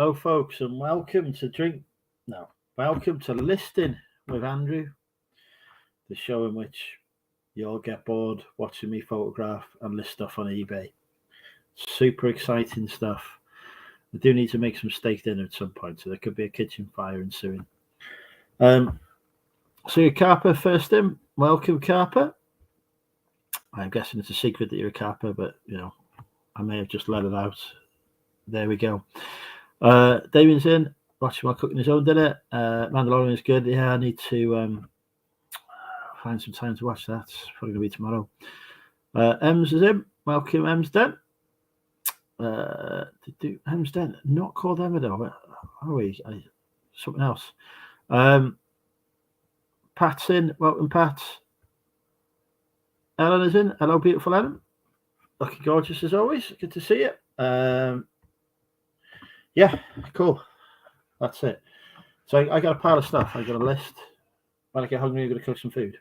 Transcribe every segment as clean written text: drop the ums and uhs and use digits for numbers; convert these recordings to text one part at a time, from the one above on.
Hello, folks, and welcome to Listing with Andrew, the show in which you'll get bored watching me photograph and list stuff on eBay. Super exciting stuff. I do need to make some steak dinner at some point, so there could be a kitchen fire ensuing. So you're Carper first in. Welcome, Carper. I'm guessing it's a secret that you're a Carper, but I may have just let it out. There we go. Damien's in, watching while cooking his own dinner. Mandalorian is good. Yeah, I need to find some time to watch that. It's probably going to be tomorrow. Ems is in. Welcome, Emsden. Emsden, not called Emmerdale, are we? Something else. Pat's in. Welcome, Pat. Ellen is in. Hello, beautiful Ellen. Looking gorgeous as always. Good to see you. Yeah, cool. That's it. So I got a pile of stuff. I got a list. When I get hungry, I'm going to cook some food.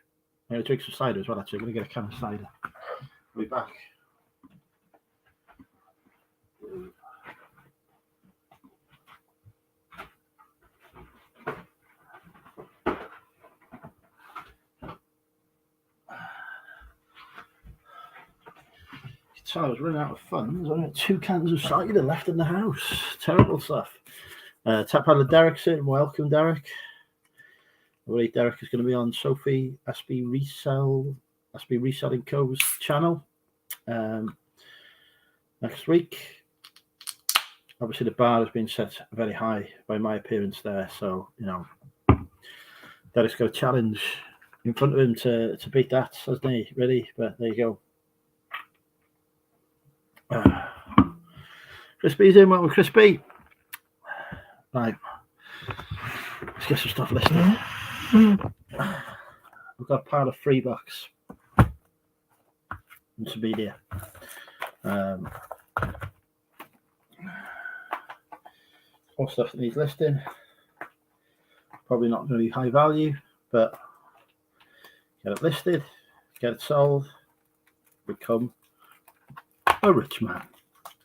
I'm going to drink some cider as well, actually. I'm going to get a can of cider. I'll be back. So I was running out of funds. I had 2 cans of cider left in the house. Terrible stuff. Tap out of Derek's in. Welcome, Derek. I believe Derek is going to be on Sophie SB Reselling Co.'s channel next week. Obviously, the bar has been set very high by my appearance there, so Derek's got a challenge in front of him to beat that, hasn't he? Really, but there you go. Crispy's in. Welcome, Crispy. Right, let's get some stuff listed. We've got a pile of $3 and some media. All stuff that needs listing. Probably not going to be high value, but get it listed, get it sold, become a rich man.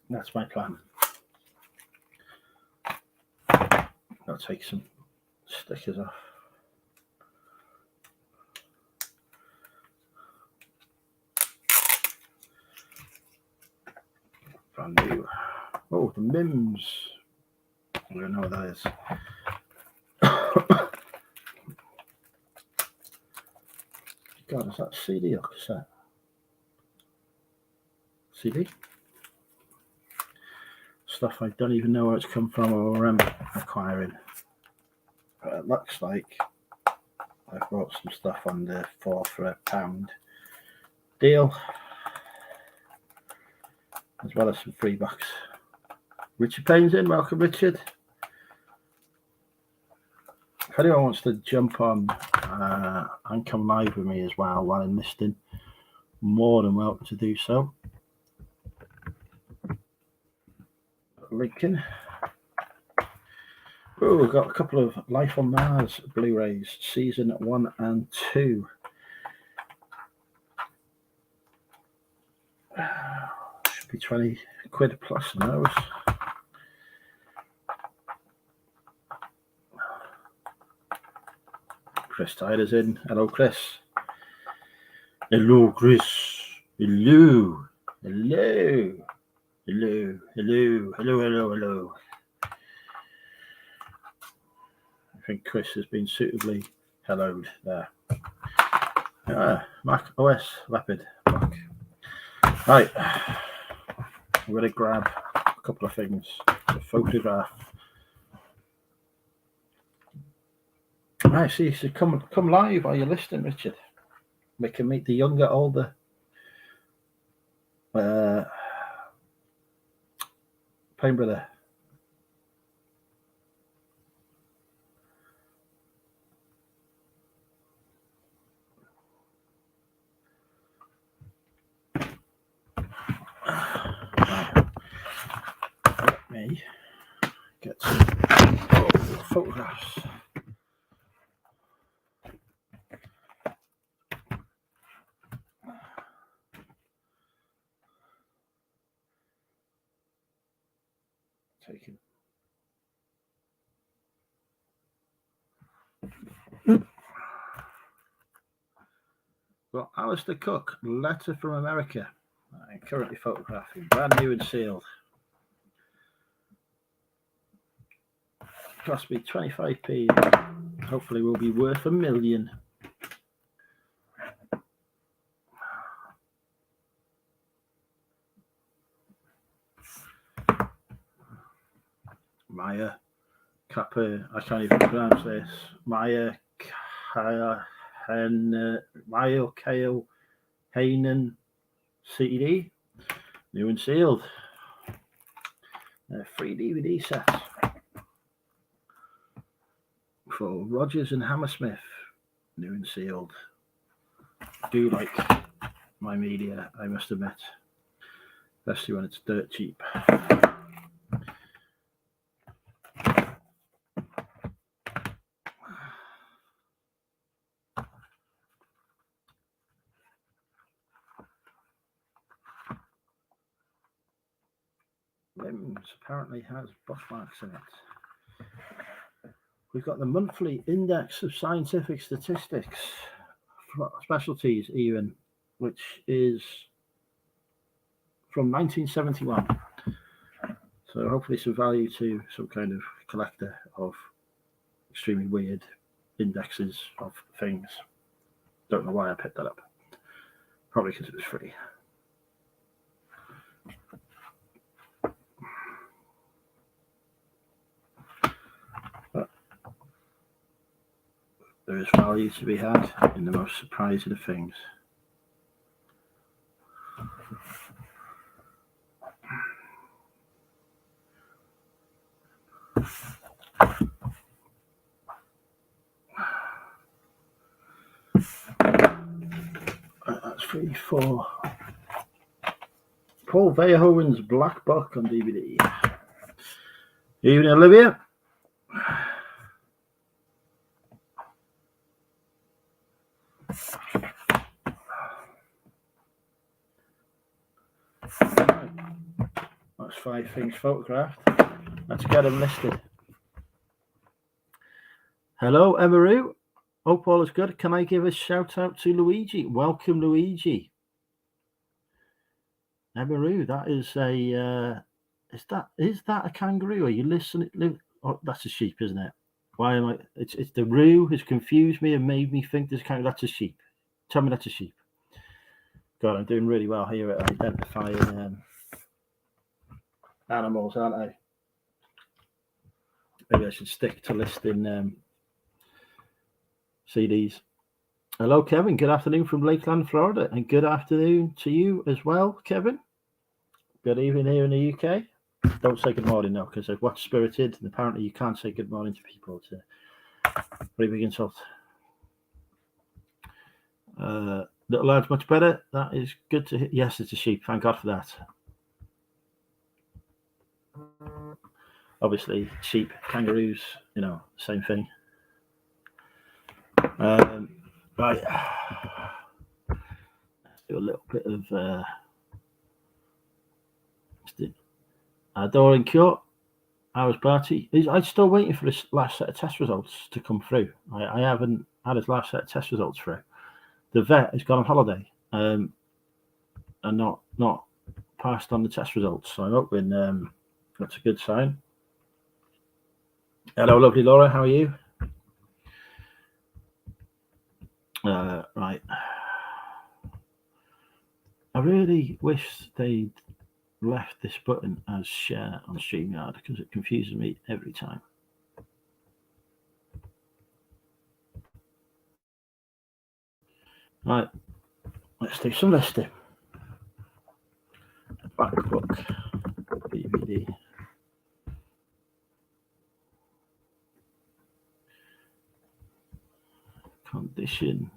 That's my plan. I'll take some stickers off. Brand new. Oh, the Mims. I don't know what that is. God, is that CD or cassette? CD? Stuff I don't even know where it's come from or remember acquiring. It looks like I've bought some stuff on the 4 for £1 deal, as well as some $3. Richard Payne's in. Welcome, Richard. If anyone wants to jump on and come live with me as well while I'm listing, more than welcome to do so. Lincoln. Oh, we've got a couple of Life on Mars Blu-rays, season 1 and 2. Should be 20 quid plus in those. Chris Tyler's in. Hello, Chris. Hello, Chris. Hello. Hello. Hello. Hello. Hello. Hello. Hello. I think Chris has been suitably helloed there. Mac OS Leopard. Right. I'm going to grab a couple of things to photograph. I see. So come live while you're listening, Richard. We can meet the younger, older Payne brother. Let me get some photographs. Taken Well, Alistair Cook, Letter from America. I'm currently photographing, brand new and sealed. Cost me 25p. Hopefully will be worth $1 million. Maya Kappa, I can't even pronounce this. Maya Kyle Hainen CD, new and sealed. 3 DVD sets for Rogers and Hammersmith, new and sealed. I do like my media, I must admit, especially when it's dirt cheap. Limbs apparently has bookmarks in it. We've got the monthly index of scientific statistics, specialties even, which is from 1971. So hopefully some value to some kind of collector of extremely weird indexes of things. Don't know why I picked that up. Probably because it was free. But there is value to be had in the most surprising of things. That's free for Paul Verhoeven's Black Book on DVD. Evening, Olivia. That's 5 things photographed. Let's get them listed. Hello, Emeru. Hope all is good. Can I give a shout out to Luigi? Welcome, Luigi. Emeru, that is a is that a kangaroo? Are you listening? Oh, that's a sheep, isn't it? Why am I? It's the roo has confused me and made me think there's kangaroo. That's a sheep. Tell me that's a sheep. God, I'm doing really well here at identifying animals, aren't I? Maybe I should stick to listing CDs. Hello, Kevin. Good afternoon from Lakeland, Florida, and good afternoon to you as well, Kevin. Good evening here in the UK. Don't say good morning now, because I've watched Spirited, and apparently you can't say good morning to people. It's a pretty big insult. Little lad's much better. That is good to hear. Yes, it's a sheep. Thank God for that. Obviously, sheep, kangaroos, same thing. Right. Let's do a little bit of Dorian Cure. Hours Barty. I'm still waiting for this last set of test results to come through. I haven't had his last set of test results through. The vet has gone on holiday and not passed on the test results. So I'm hoping that's a good sign. Hello, lovely Laura. How are you? Right. I really wish they'd left this button as share on StreamYard because it confuses me every time. Right. Let's do some listing. Black Book DVD. Condition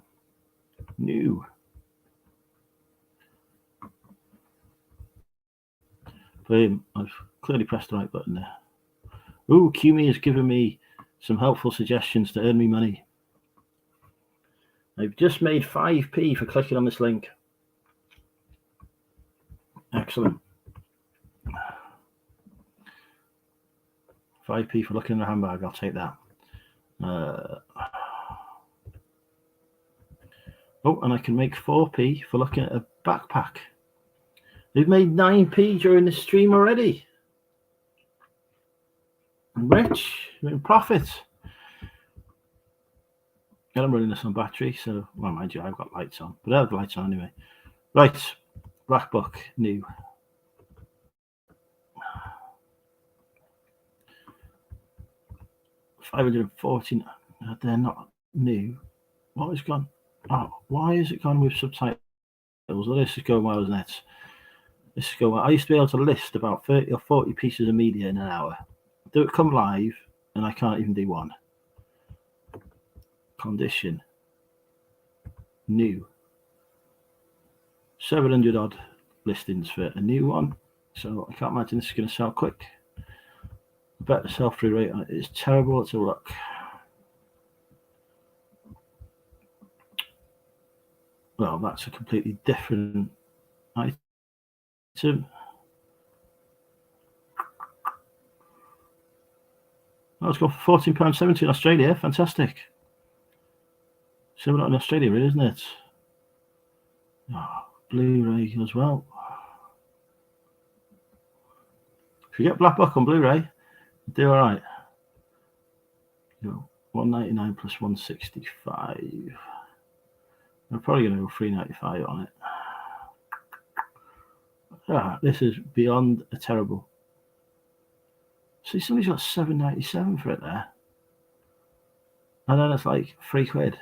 new. Boom. I've clearly pressed the right button there. Ooh, QMe has given me some helpful suggestions to earn me money. I've just made 5p for clicking on this link. Excellent. 5p for looking in the handbag. I'll take that. Oh, and I can make 4p for looking at a backpack. They've made 9p during the stream already. I'm rich, I'm in profit. And I'm running this on battery, so, well, mind you, I've got lights on, but I have the lights on anyway. Right, Black Book, new. $514. They're not new. What has gone? Oh, why is it gone with subtitles? Well, this is going well, isn't it? This is going well. I used to be able to list about 30 or 40 pieces of media in an hour. Do it come live, and I can't even do one. Condition. New. 700 odd listings for a new one. So I can't imagine this is going to sell quick. I bet the sell-through rate is terrible. Let's have a look. Well, that's a completely different item. Oh, it's got £14.70 in Australia. Fantastic. Similar in Australia, really, isn't it? Oh, Blu-ray as well. If you get Black Book on Blu-ray, you do all right. You know, $199 plus $165. I'm probably going to go $395 on it. Ah, this is beyond a terrible. See, somebody's got $7.97 for it there, and then it's like £3.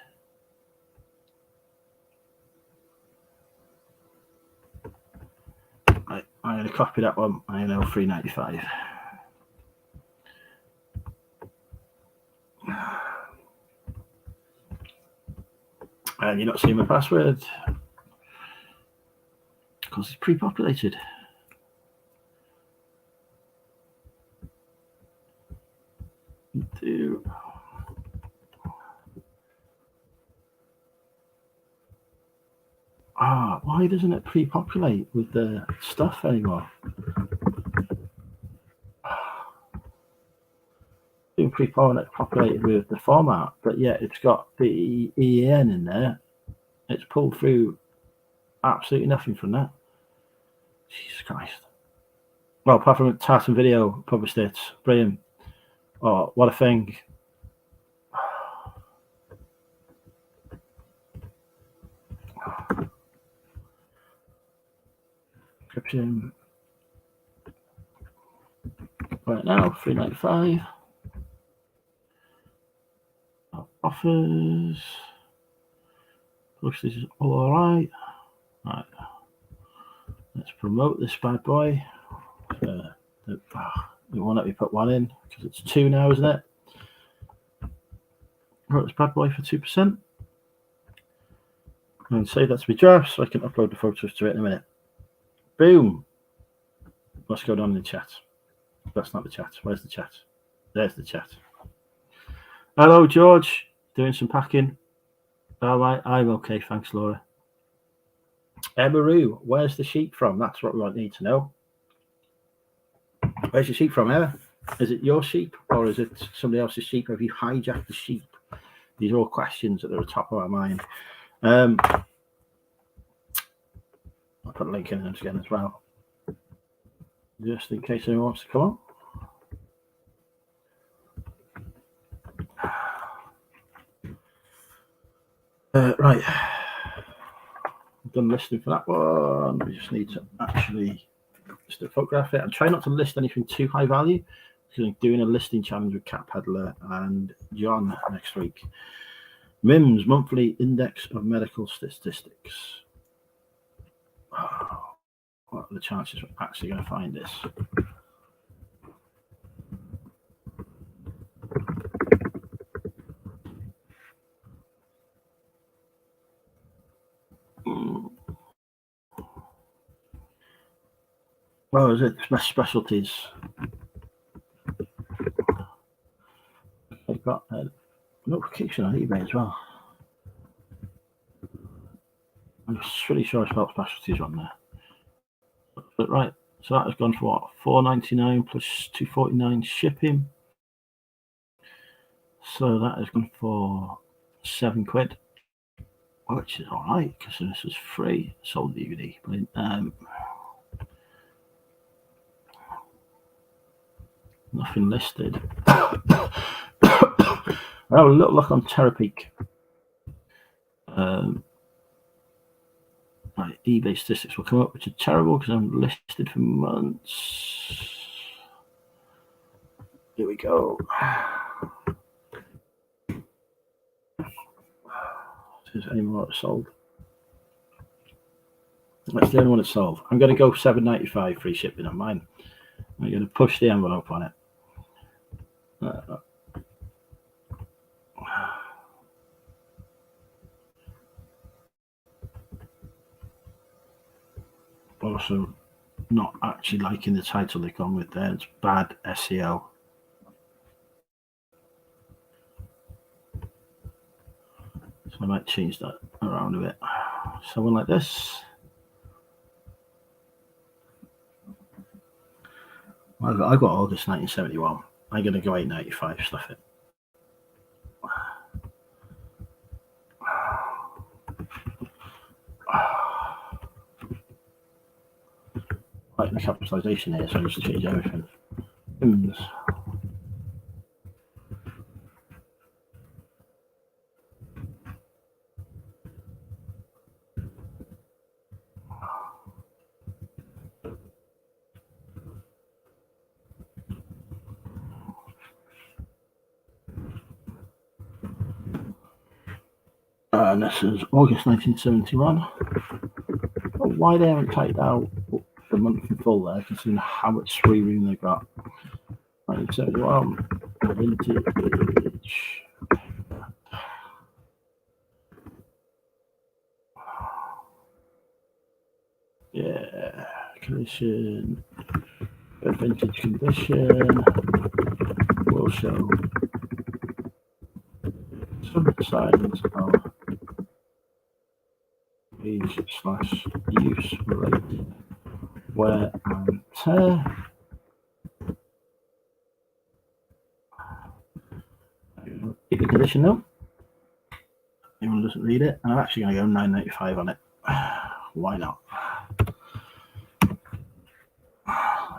Right, I'm going to copy that one. I know $3.95. And you're not seeing my password because it's pre-populated. Why doesn't it pre-populate with the stuff anymore? Being pre-populated with the format, but yet it's got the EAN in there. It's pulled through absolutely nothing from that. Jesus Christ. Well, apart from Tartan Video published it. Brilliant. Oh, what a thing. Encryption. Right now, $3.95. Offers. Looks this is all right. Right. Let's promote this bad boy. The one that we put one in because it's 2 now, isn't it? Promote this bad boy for 2%. And save that to be draft so I can upload the photos to it in a minute. Boom. What's going on in the chat? That's not the chat. Where's the chat? There's the chat. Hello, George. Doing some packing. All right, I'm okay. Thanks, Laura. Emma-Roo, where's the sheep from? That's what we need to know. Where's your sheep from, Emma? Is it your sheep or is it somebody else's sheep? Have you hijacked the sheep? These are all questions that are at the top of our mind. I'll put a link in them again as well, just in case anyone wants to come on. Right, I've done listing for that one. We just need to actually just photograph it and try not to list anything too high value because I'm doing a listing challenge with Cat Peddler and John next week. MIMS, Monthly Index of Medical Statistics. Oh, what are the chances we're actually going to find this? Well, is it specialties? I've got a notification on eBay as well. I'm pretty sure I spelled specialties on there. But right, so that has gone for what? $4.99 plus $2.49 shipping. So that has gone for £7. which is all right because this was free, sold DVD. But nothing listed. I'll have a little look on Terapeak. Right, eBay statistics will come up, which are terrible because I'm listed for months. Here we go. Is any more sold? That's the only one that's sold. I'm going to go $7.95 free shipping on mine. I'm going to push the envelope on it. Also, not actually liking the title they come with there. It's bad SEO. So I might change that around a bit. Someone like this. I got August 1971. I'm going to go $8.95, stuff it. Like the capitalization here, so I just change everything. And this is August 1971. Why they haven't typed out the month in full there, considering how much free room they've got. 1971, vintage. Yeah, condition, vintage condition. Will show some signs of age/use related wear and tear. Keep the condition though. Anyone doesn't read it, and I'm actually going to go $9.95 on it. Why not?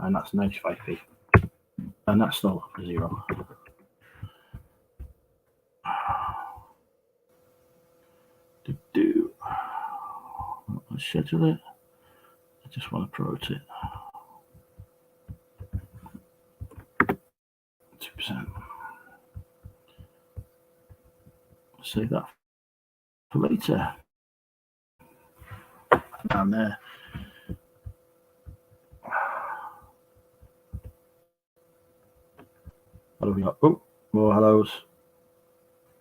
And that's 95p, and that's still a zero. I'll schedule it. I just want to promote it. 2%. Save that for later. Down there. What have we got? Oh, more hellos.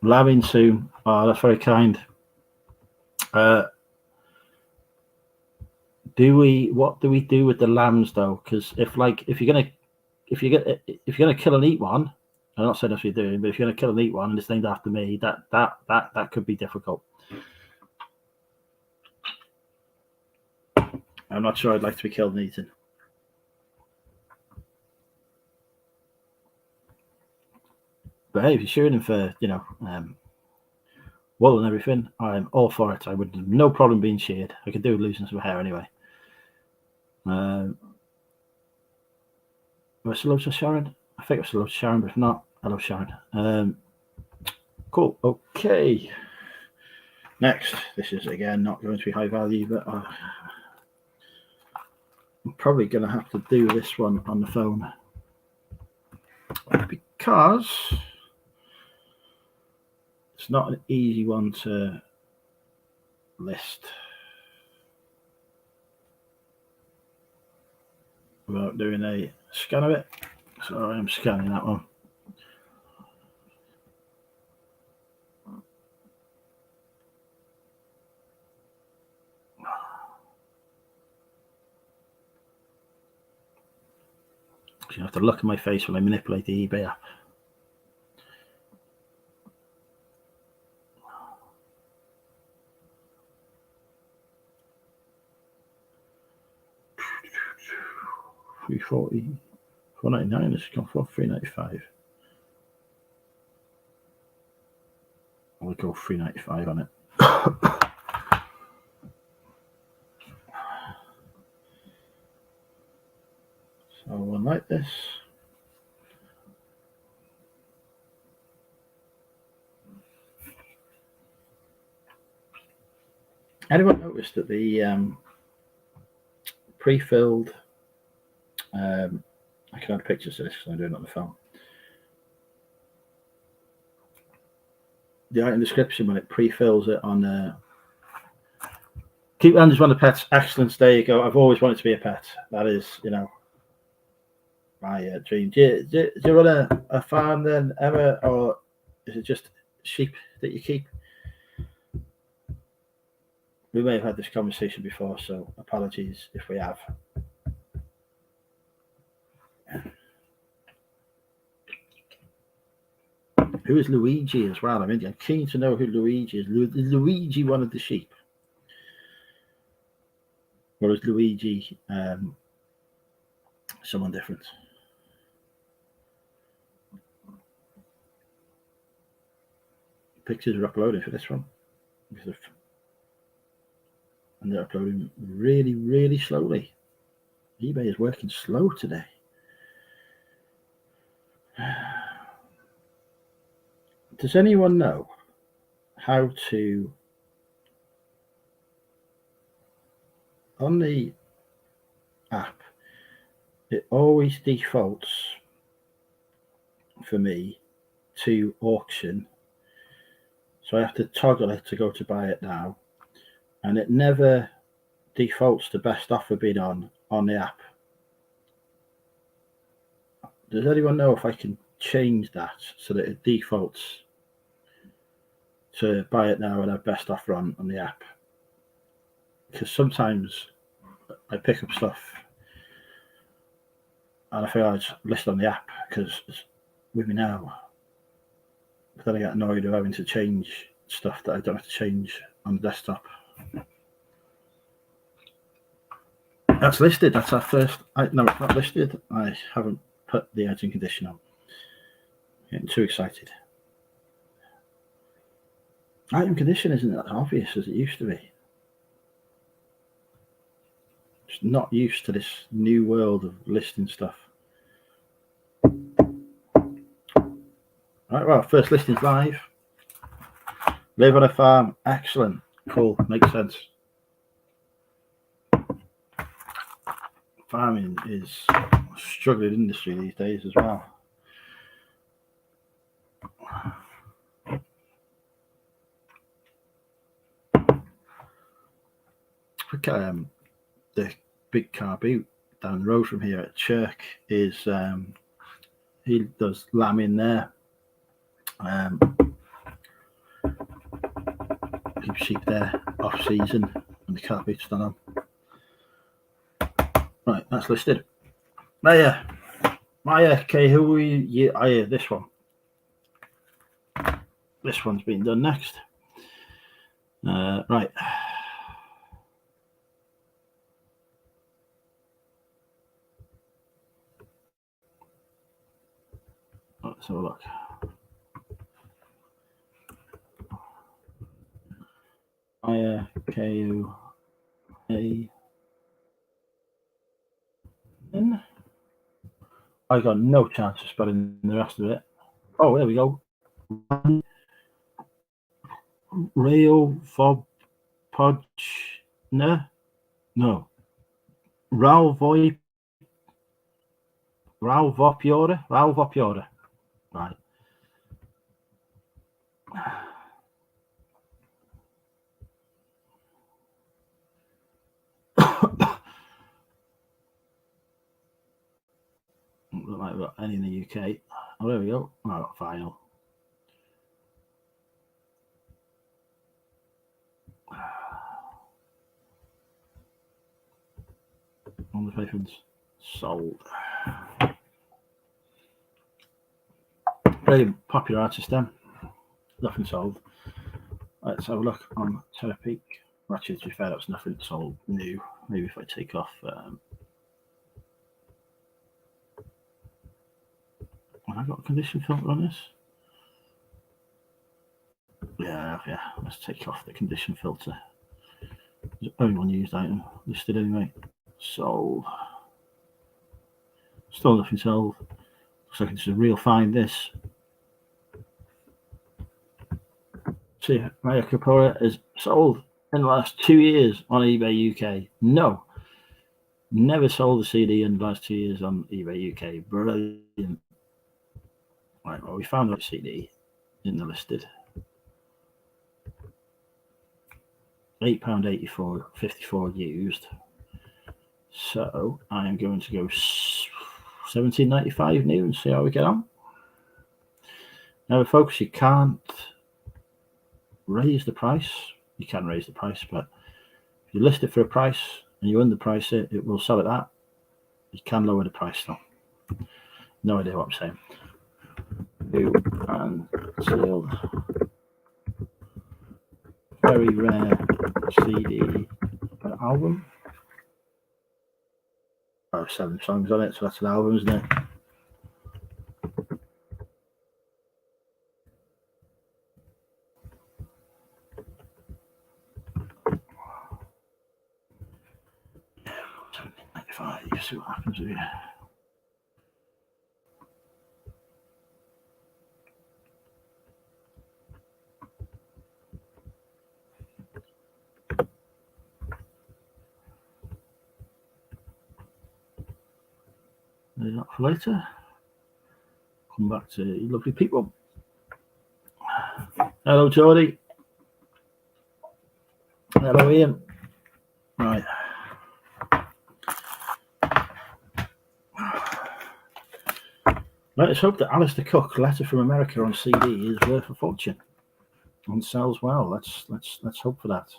Labbing soon. Oh, that's very kind. What do we do with the lambs though? Because if you're gonna kill and eat one, I'm not saying that's what you're doing, but if you're gonna kill and eat one and it's named after me, that could be difficult. I'm not sure I'd like to be killed and eaten. But hey, if you're shooting for, wool and everything, I'm all for it. I would have no problem being sheared. I could do with losing some hair anyway. I still love Sharon. I think I still love Sharon, but if not, I love Sharon. Cool. Okay. Next, this is again not going to be high value, but I'm probably going to have to do this one on the phone because it's not an easy one to list without doing a scan of it. So I'm scanning that one. You have to look at my face when I manipulate the eBay app. $340, $4.99. It's gone for $3.95. I'll go $3.95 on it. Anyone noticed that the pre-filled, I can add pictures to this because I'm doing it on the phone. The item description when it pre-fills it on Keep Andrews one of the pets. Excellent. There you go. I've always wanted to be a pet. That is, my dream. Do you run a farm then, Emma, or is it just sheep that you keep? We may have had this conversation before, so apologies if we have. Who is Luigi as well? I'm keen to know who Luigi is. Is Luigi one of the sheep? Or is Luigi someone different? Pictures are uploading for this one. And they're uploading really, really slowly. eBay is working slow today. Does anyone know how to, on the app, it always defaults for me to auction. So I have to toggle it to go to buy it now. And it never defaults to best offer bid on the app. Does anyone know if I can change that so that it defaults to buy it now and have best offer on the app? Because sometimes I pick up stuff and I feel I just list on the app because it's with me now. But then I get annoyed of having to change stuff that I don't have to change on the desktop. That's listed. That's our first. No, it's not listed. I haven't put the editing condition on. Getting too excited. Item condition isn't that obvious as it used to be. Just not used to this new world of listing stuff. Right, well, first listing's live. Live on a farm. Excellent. Cool. Makes sense. Farming is a struggling industry these days as well. The big car boot down the road from here at Chirk is he does lambing there. Keep sheep there off season and the car boot's done on. Right, that's listed. Maya, okay, who are you? This one. This one's been done next. Right. Let's have a look. Maya, K-U-A. I got no chance of spelling the rest of it. Oh, there we go. Rail Fob Podge. No. Ralvopiora. Right. Look like we've got any in the UK. Oh, there we go. Oh, I got final. On the patrons sold. Very popular artist then. Nothing sold. Let's have a look on Terapeak. Actually, to be fair, that's nothing sold new. Maybe if I take off. Have I got a condition filter on this? Yeah. Let's take off the condition filter. There's only one used item listed anyway. Sold. Still nothing sold. Looks like it's a real find. This. See, Maya Capora is sold. in the last 2 years on eBay UK. No. Never sold a CD in the last 2 years on eBay UK. Brilliant. Right, well, we found that CD in the listed. £8.84, 54 used. So I am going to go £17.95 new and see how we get on. Now, folks, you can't raise the price. You can raise the price, but if you list it for a price and you underprice it, it will sell at that. You can lower the price though. No idea what I'm saying. New and sealed. Very rare CD album. Oh, 7 songs on it, so that's an album, isn't it? £17.95. See what happens with you. Leave that for later. Come back to you lovely people. Hello, Geordie. Hello, Ian. Right. Let us hope that Alistair Cook, Letter from America on CD, is worth a fortune and sells well. Let's hope for that.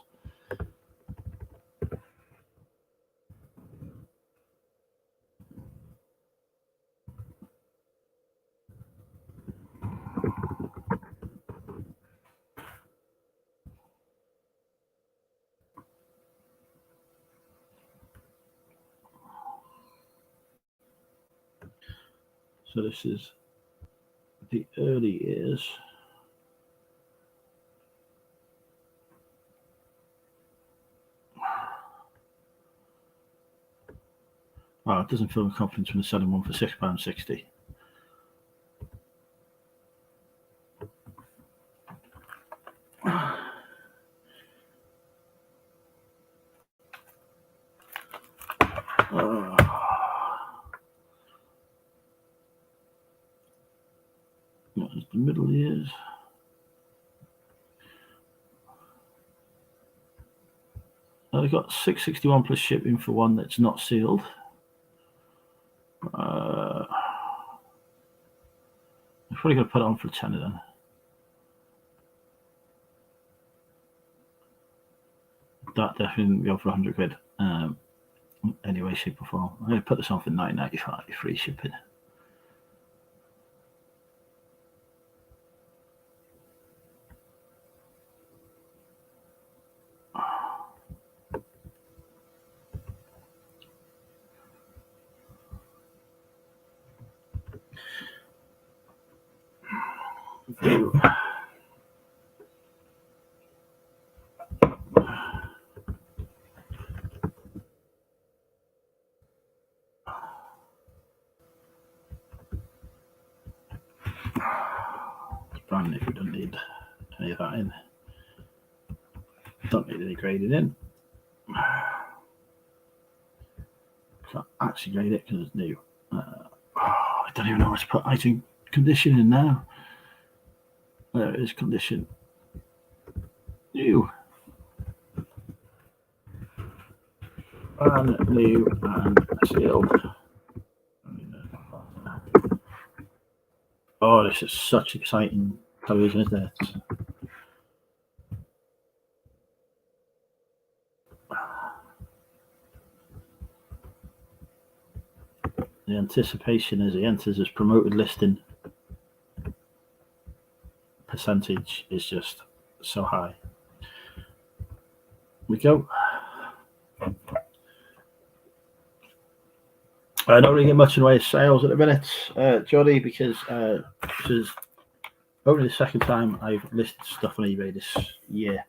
So this is the early years. Oh, it doesn't fill me confidence when they're selling one for £6.60. What is the middle years? I've got £6.61 plus shipping for one that's not sealed. I'm probably going to put it on for a tenner then. That definitely won't go for £100. Anyway, shape or form. I'm going to put this on for £9.95 free shipping. Brand new, we don't need any of that in. Don't need any grading in. Can't actually grade it because it's new. I don't even know where to put item condition in now. There it is, condition. New. Brand new and sealed. Oh, this is such exciting television, isn't it? The anticipation as he enters his promoted listing percentage is just so high. We go. I don't really get much in the way of sales at the minute, Jody, because this is only the second time I've listed stuff on eBay this year.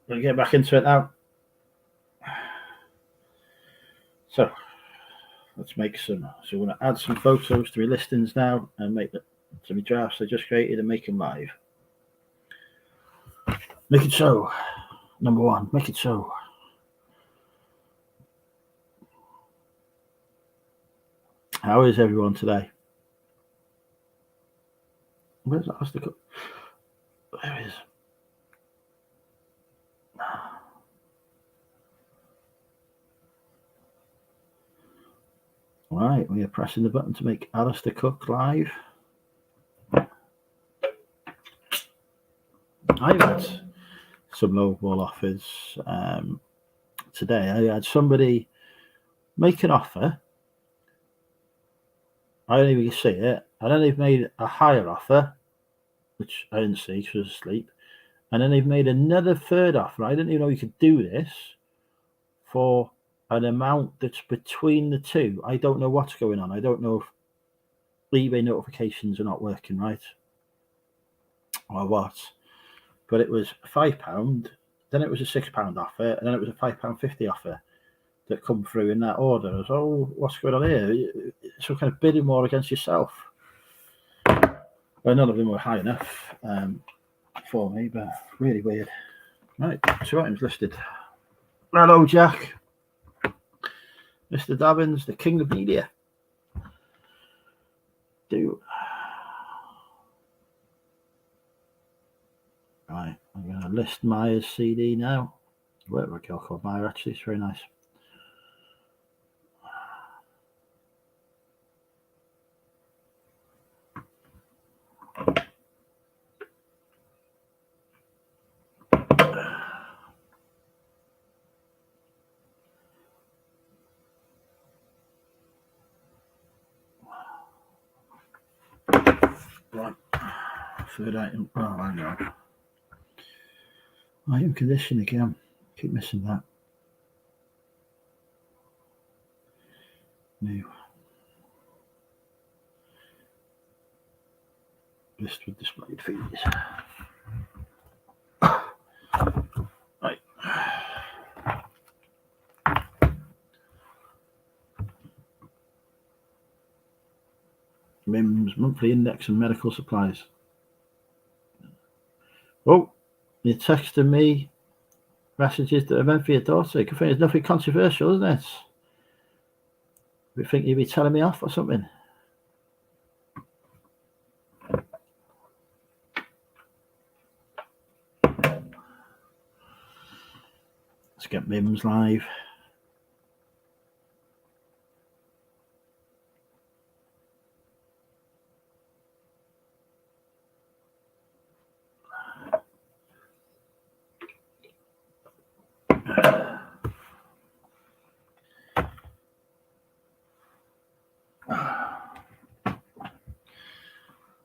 We'll get back into it now. So let's make some. So we're going to add some photos to my listings now and make some drafts I just created and make them live. Make it so. Number one, make it so. How is everyone today? Where's Alistair Cook? There it is. Right, we are pressing the button to make Alistair Cook live. I've had some low ball offers today. I had somebody make an offer. I don't even see it. And then they've made a higher offer, which I didn't see because I was asleep. And then they've made another third offer. I didn't even know you could do this for an amount that's between the two. I don't know what's going on. I don't know if eBay notifications are not working right or what. But it was £5, then it was a £6 offer, and then it was a £5.50 offer that come through in that order. I was, oh, what's going on here? Some kind of bidding war against yourself. Well, none of them were high enough for me, but really weird. Right, 2 items listed. Hello, Jack. Mr. Dabbins, the king of media. Right, I'm going to list Maya's CD now. Worked with a girl called Maya, actually. It's very nice. Right, third item. Oh, I know. Item condition again. Keep missing that. New. List with displayed fees. Right. MIMS, monthly index and medical supplies. Oh, you're texting me messages that are meant for your daughter. Good thing it's nothing controversial, isn't it? You think you'd be telling me off or something? Let's get MIMS live.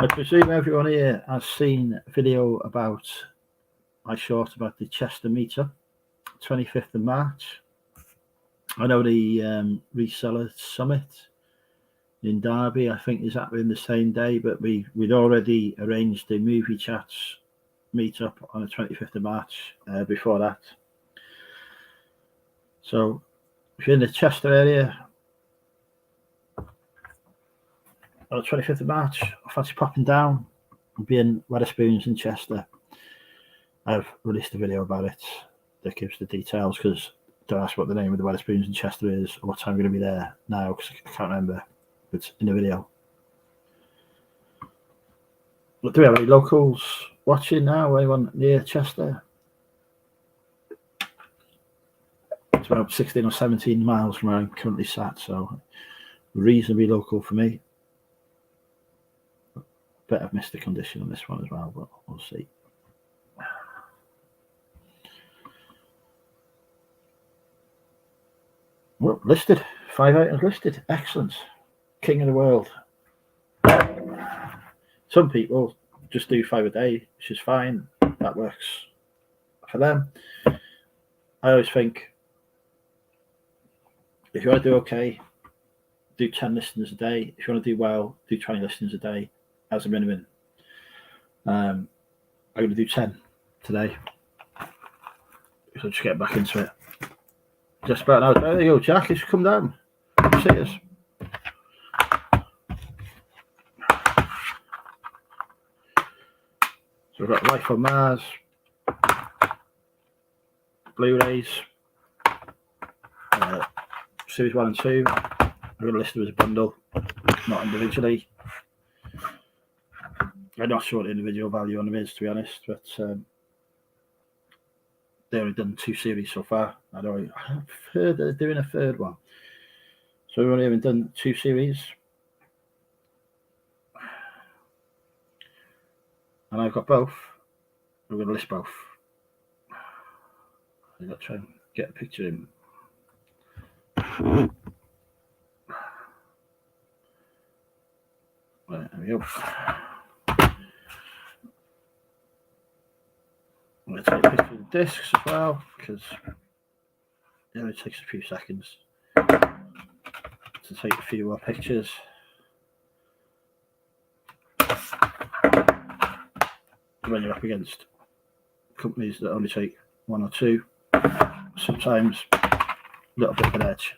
I presume everyone here has seen a video about my short about the Chester meetup, 25th of March. I know the reseller summit in Derby, I think, is happening the same day, but we'd already arranged the movie chats meetup on the 25th of March before that. So if you're in the Chester area on the 25th of March, I fancy popping down and being Wetherspoons in Chester. I've released a video about it that gives the details, because don't ask what the name of the Wetherspoons in Chester is or what time I'm going to be there now, because I can't remember. It's in the video. But do we have any locals watching now? Anyone near Chester? It's about 16 or 17 miles from where I'm currently sat, so reasonably local for me. Bet I've missed the condition on this one as well, but we'll see. Well, listed. 5 items listed. Excellent. King of the world. Some people just do 5 a day, which is fine. That works for them. I always think if you want to do okay, do 10 listings a day. If you want to do well, do 20 listings a day as a minimum. I'm going to do 10 today. So just get back into it. Just about now. There you go, Jack. It's come down. See us. So we've got Life on Mars, Blu-rays, series 1 and 2. I'm going to list them as a bundle, not individually. I'm not sure what the individual value on them is, to be honest, but they've only done 2 series so far. I've heard they're doing a third one. So we've only even done 2 series. And I've got both. We're going to list both. I've got to try and get a picture in. Right, there we go. I'm going to take a picture of the discs as well, because it only takes a few seconds to take a few more pictures. When you're up against companies that only take 1 or 2, sometimes a little bit of an edge.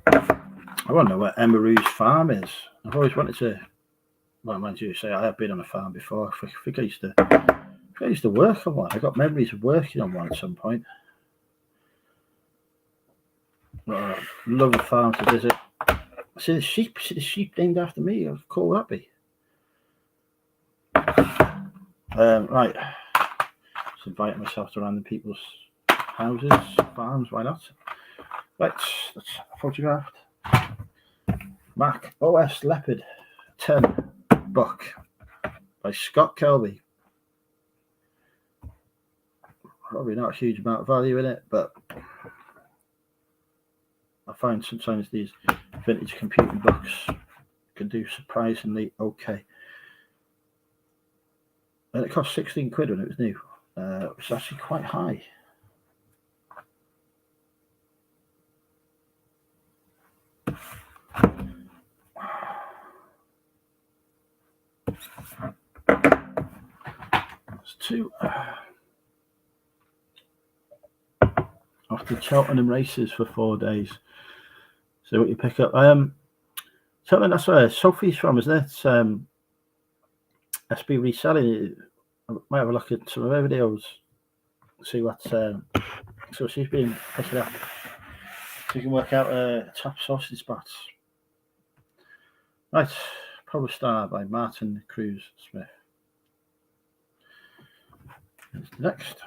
I want to know where Emery's farm is. I've always wanted to. Well, mind you, say I have been on a farm before. I think I used to work on one. I got memories of working on one at some point. Well, love a farm to visit. See the sheep named after me. How cool would that be? Right. Just inviting myself to random people's houses, farms, why not? Right, that's photographed. Mac OS Leopard 10 book by Scott Kelby. Probably not a huge amount of value in it, but I find sometimes these vintage computing books can do surprisingly okay. And it cost 16 quid when it was new. It's actually quite high. It's 2 off to Cheltenham races for 4 days. So what you pick up. Cheltenham, that's where Sophie's from, isn't it? SB Reselling. I might have a look at some of her videos. See what so she's been picking up. So you can work out top sausage spots. Right, Polar Star by Martin Cruz Smith. Next,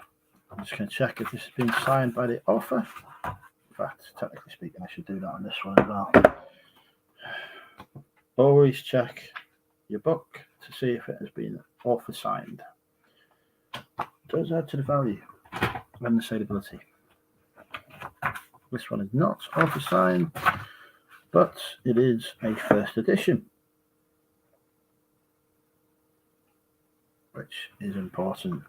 I'm just going to check if this has been signed by the author. In fact, technically speaking, I should do that on this one as well. Always check your book to see if it has been author signed. It does add to the value and the saleability. This one is not author signed, but it is a first edition, which is important.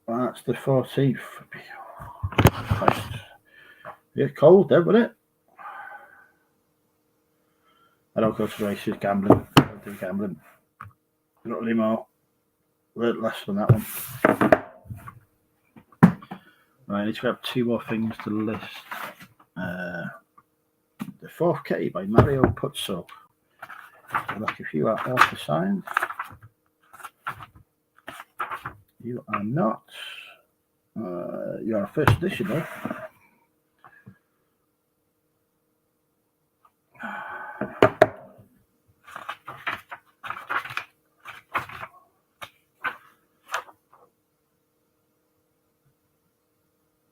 That's the 14th. It's cold then, wasn't it? I don't go to races gambling. I don't do gambling. Not anymore. Learned less than that one. Right, I need to grab 2 more things to list. The 4K by Mario Puzo. Look, if you are author signed, you are not. You are a first edition though.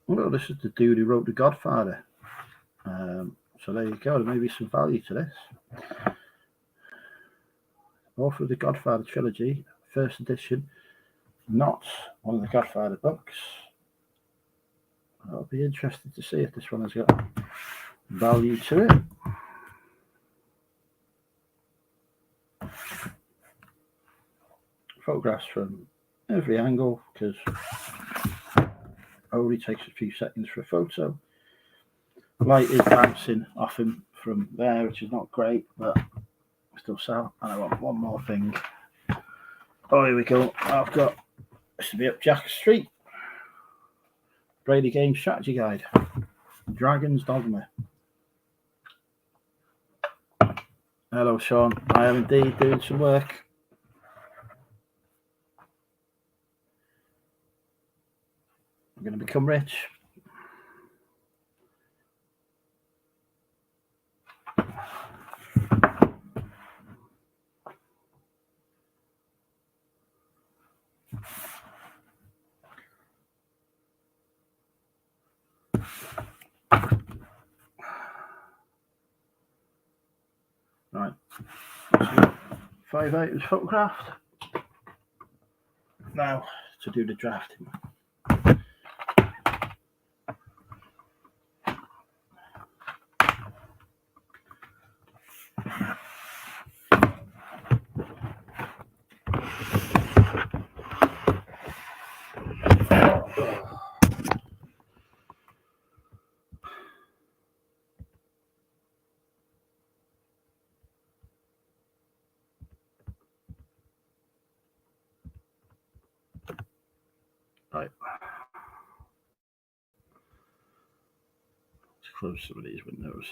Well, this is the dude who wrote The Godfather. So there you go. There may be some value to this. Author of the Godfather trilogy, first edition, not one of the Godfather books. I'll be interested to see if this one has got value to it. Photographs from every angle, because it only takes a few seconds for a photo. Light is bouncing off him from there, which is not great, but still sell. And I want one more thing. Oh, here we go. I've got this to be up Jack Street. Brady Game Strategy Guide. Dragon's Dogma. Hello, Sean. I am indeed doing some work. I'm going to become rich. Right. 5 items photographed. Now to do the drafting. Right. Let's close some of these windows.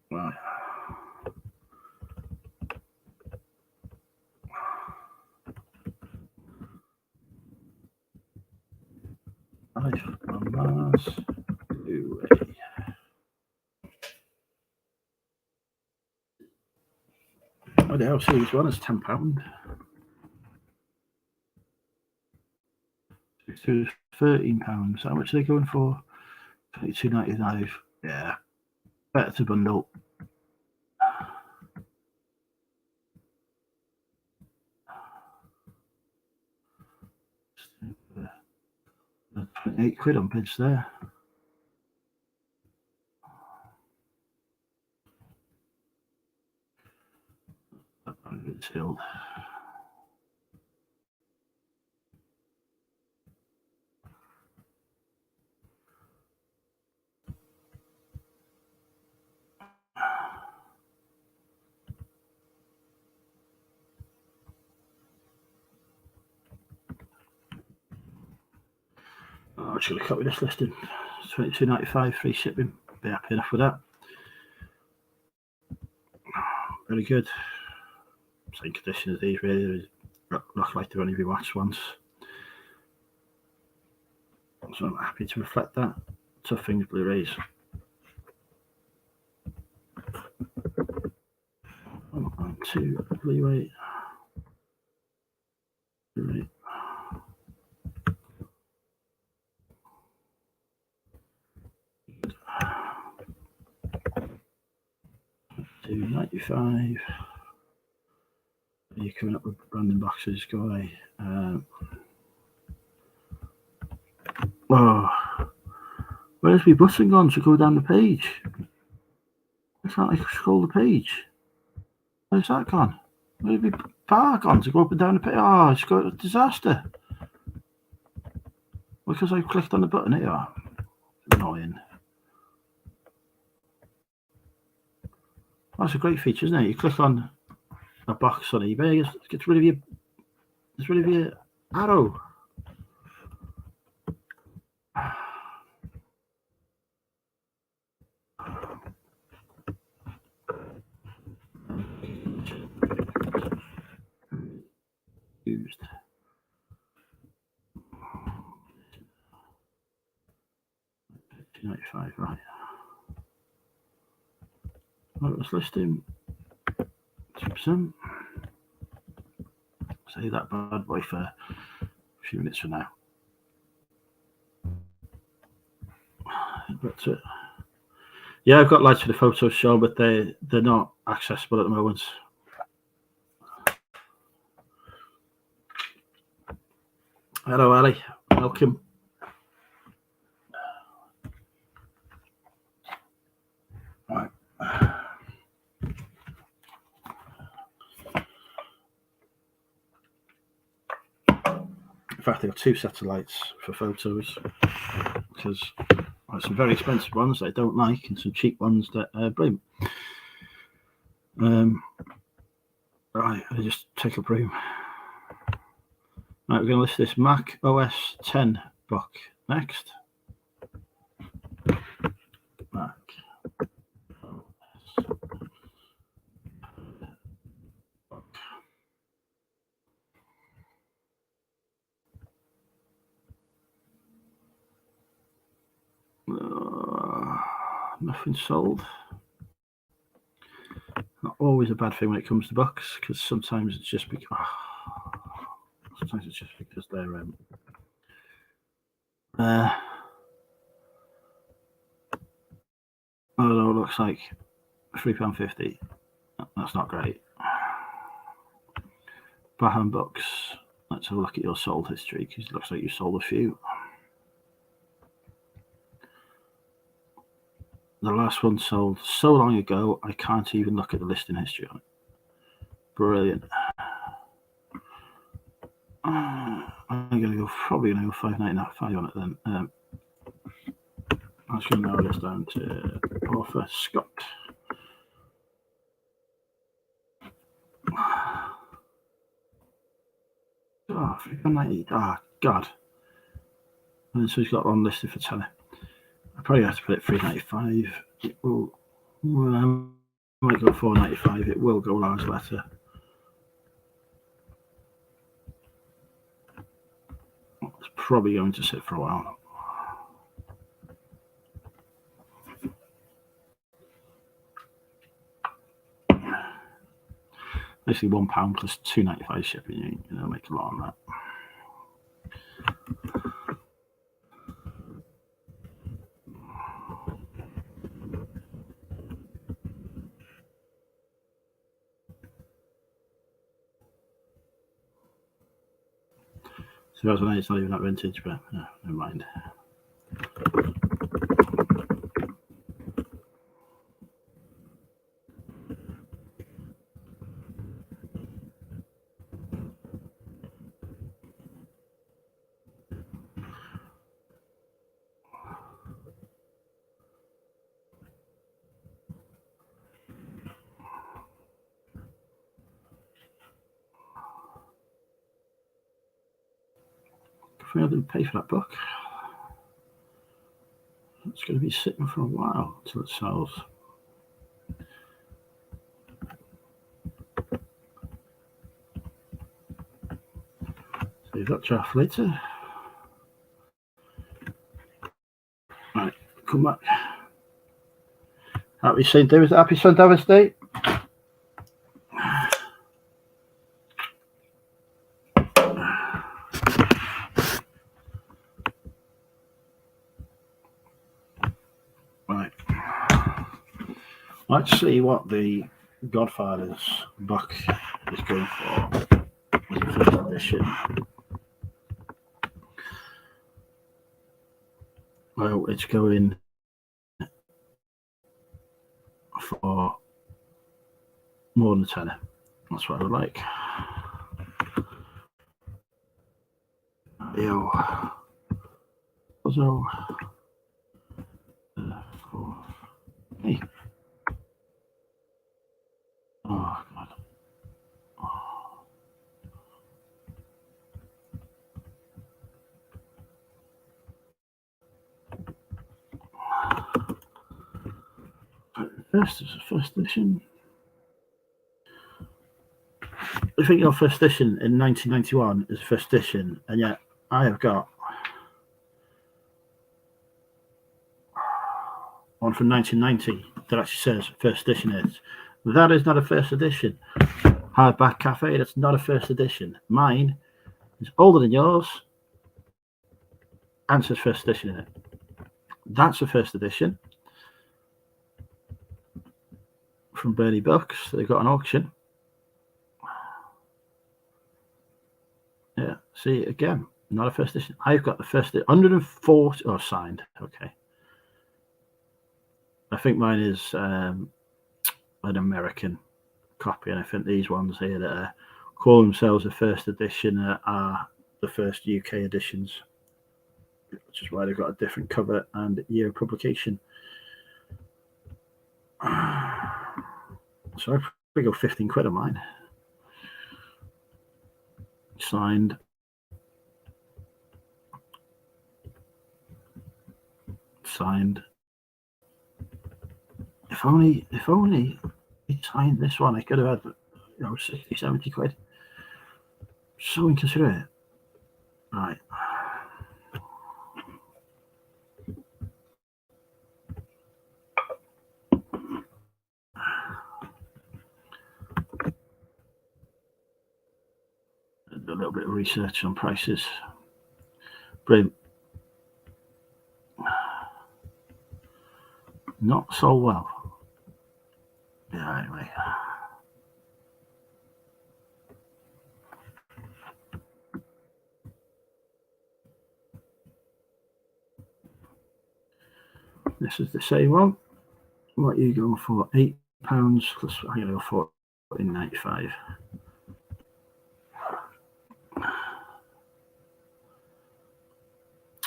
Right. Life on Mars. Blu-ray. Oh, the LC's one is £10. It's £13. How much are they going for? £22.95. Yeah. Better to bundle. £28 on bids there. It's filled. I'm just going to copy this listing. £22.95 free shipping. Be happy enough with that. Very good. Same condition as these, really. Look like they've only been watched once. So I'm happy to reflect that. Tough Things Blu-rays. On to Blu-ray. Blu-ray. $2.95. You're coming up with random boxes. Go away. Oh, where's my button gone to go down the page? It's not like I scroll the page. Where's that gone? Where's my bar gone to go up and down the page? Oh, it's got a disaster. Because I clicked on the button here. Annoying. That's a great feature, isn't it? You click on a box on eBay, it gets rid of your arrow. Used. $2.95, right. Right, let's list him. 2%. Save that bad boy for a few minutes from now. But yeah, I've got lights for the photo show, but they're not accessible at the moment. Hello, Ali. Welcome. Right. In fact, I've got 2 sets of lights for photos because some very expensive ones that I don't like and some cheap ones that are brilliant. Right, I just take a broom. Right, we're going to list this Mac OS 10 book next. Mac OS book. Nothing sold. Not always a bad thing when it comes to books, because sometimes it's just because they're although it looks like £3.50. That's not great. Baham Books. Let's have a look at your sold history, because it looks like you sold a few. The last one sold so long ago, I can't even look at the listing history on it. Brilliant. I'm probably going to go $5.95 on it then. I'm just going to narrow this down to Arthur Scott. Oh, $3.98. Oh, God. And so he's got one listed for $10. I probably have to put it $3.95. It will. Well, I might go $4.95. It will go large letter. It's probably going to sit for a while. Basically £1 plus $2.95 shipping. You know, make a lot on that. So that's when it's not even that vintage, but never mind. I didn't pay for that book. It's going to be sitting for a while until it sells. Save that draft later. Right, come back. Happy St. David's Day. Right. Let's see what the Godfather's book is going for as a first edition. Well, it's going for more than $10. That's what I would like. Yo. So, hey. Oh, God. First edition. I think your first edition in 1991 is first edition, and yet I have got one from 1990 that actually says first edition is. That is not a first edition. Hardback Cafe, that's not a first edition. Mine is older than yours and says first edition in it. That's a first edition from Bernie Books. They got an auction. Yeah, see, again, not a first edition. I've got the first 140 signed. Okay. I think mine is an American copy, and I think these ones here that call themselves a first edition are the first UK editions, which is why they've got a different cover and year of publication. So We go 15 quid on mine. Signed. Signed. If only he signed this one, I could have had, 60, 70 quid. So inconsiderate. Right. A little bit of research on prices. Brilliant. Not so well. Yeah, anyway. This is the same one. What are you going for? £8 plus, I'm going to go $14.95.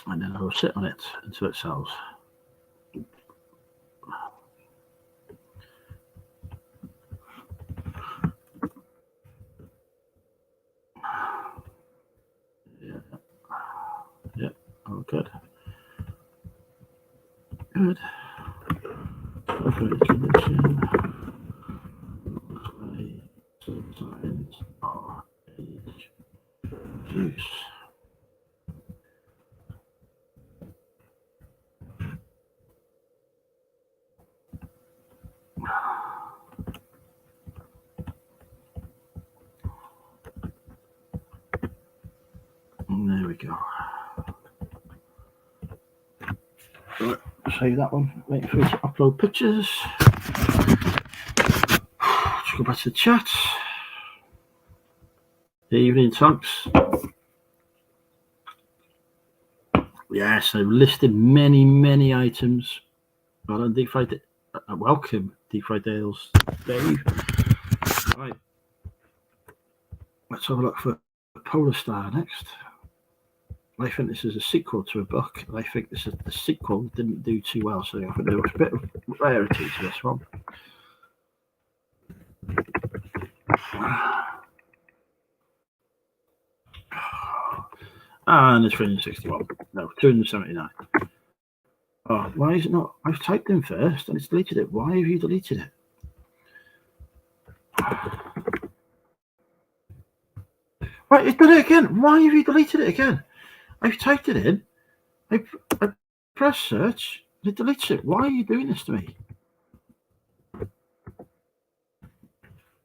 And then I'll sit on it until it sells. Yeah. Oh, good. Good. Perfect condition. Sometimes our age juice. And there we go. Right, save that one. Wait for it to upload pictures. Let's go back to the chat. Good evening, Tonks. Yes, I've listed many items. Well done, Deep Fried. Welcome, Deep Fried Dales. Dave. Right. Let's have a look for Polar Star next. I think this is a sequel to a book. I think this is the sequel didn't do too well, so I think there was a bit of rarity to this one. And it's 361. No, 279. Oh, why is it not? I've typed in first and it's deleted it. Why have you deleted it? Right, it's done it again. Why have you deleted it again? I've typed it in. I press search. And it deletes it. Why are you doing this to me?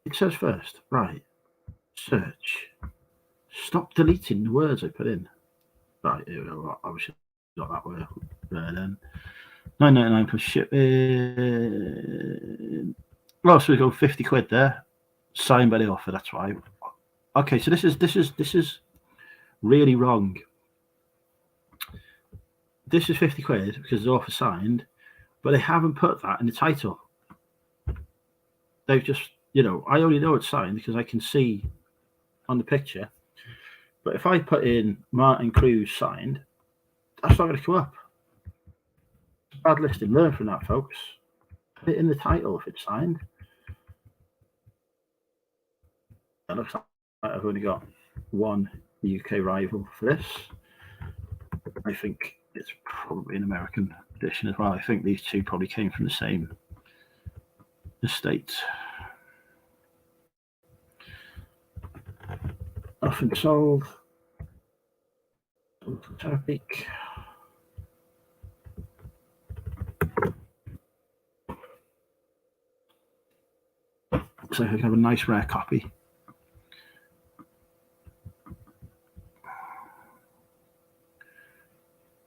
It says first. Right. Search. Stop deleting the words I put in. Right, here we go. Obviously not that word there then. $9.99 plus shipping. Well, so we go 50 quid there. Signed by the author, that's why. Okay, so this is really wrong. This is 50 quid because the author signed, but they haven't put that in the title. They've just, I only know it's signed because I can see on the picture. But if I put in Martin Cruz signed, that's not going to come up. Bad listing. Learn from that, folks. Put it in the title if it's signed. It looks like I've only got one UK rival for this. I think it's probably an American edition as well. I think these two probably came from the same estate. Nothing sold. Topic. So I can have a nice rare copy.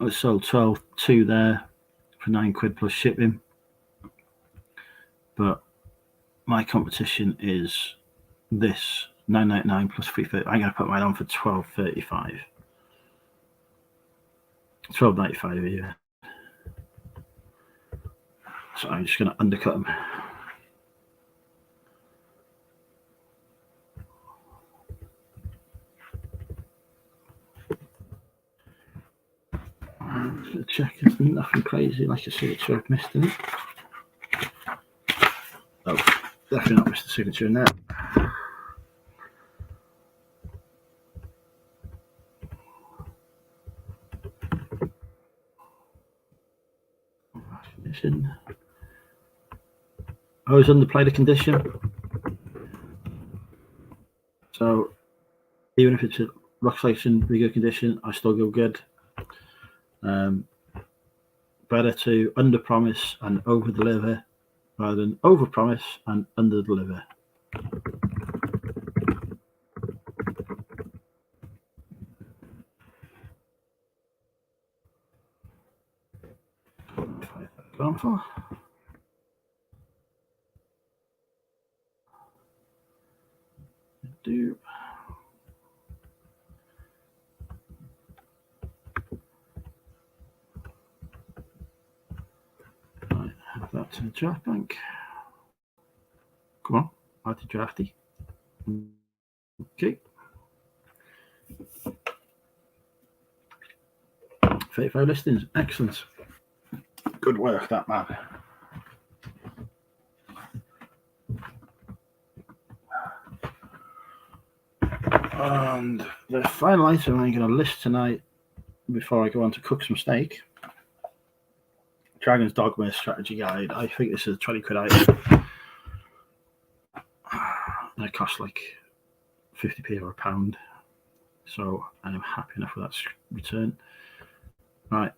I sold 12.2 there for £9 plus shipping. But my competition is this $9.99 plus $3.30. I'm going to put mine on for $12.35. $12.95 here. So I'm just going to undercut them. Check if nothing crazy like I see it's I've missed in it. Oh, Definitely not missed the signature in there. Condition. I was underplayed a condition. So even if it's a rock station, bigger condition, I still go good. Better to under promise and over deliver rather than over promise and under deliver. Gone for. Do. Right, have that to the draft bank. Come on, add to drafty. Okay. 35 listings, excellent. Good work, that man. And the final item I'm going to list tonight before I go on to cook some steak. Dragon's Dogma Strategy Guide. I think this is a 20 quid item. And it costs like 50p or a pound. So I'm happy enough with that return. Right.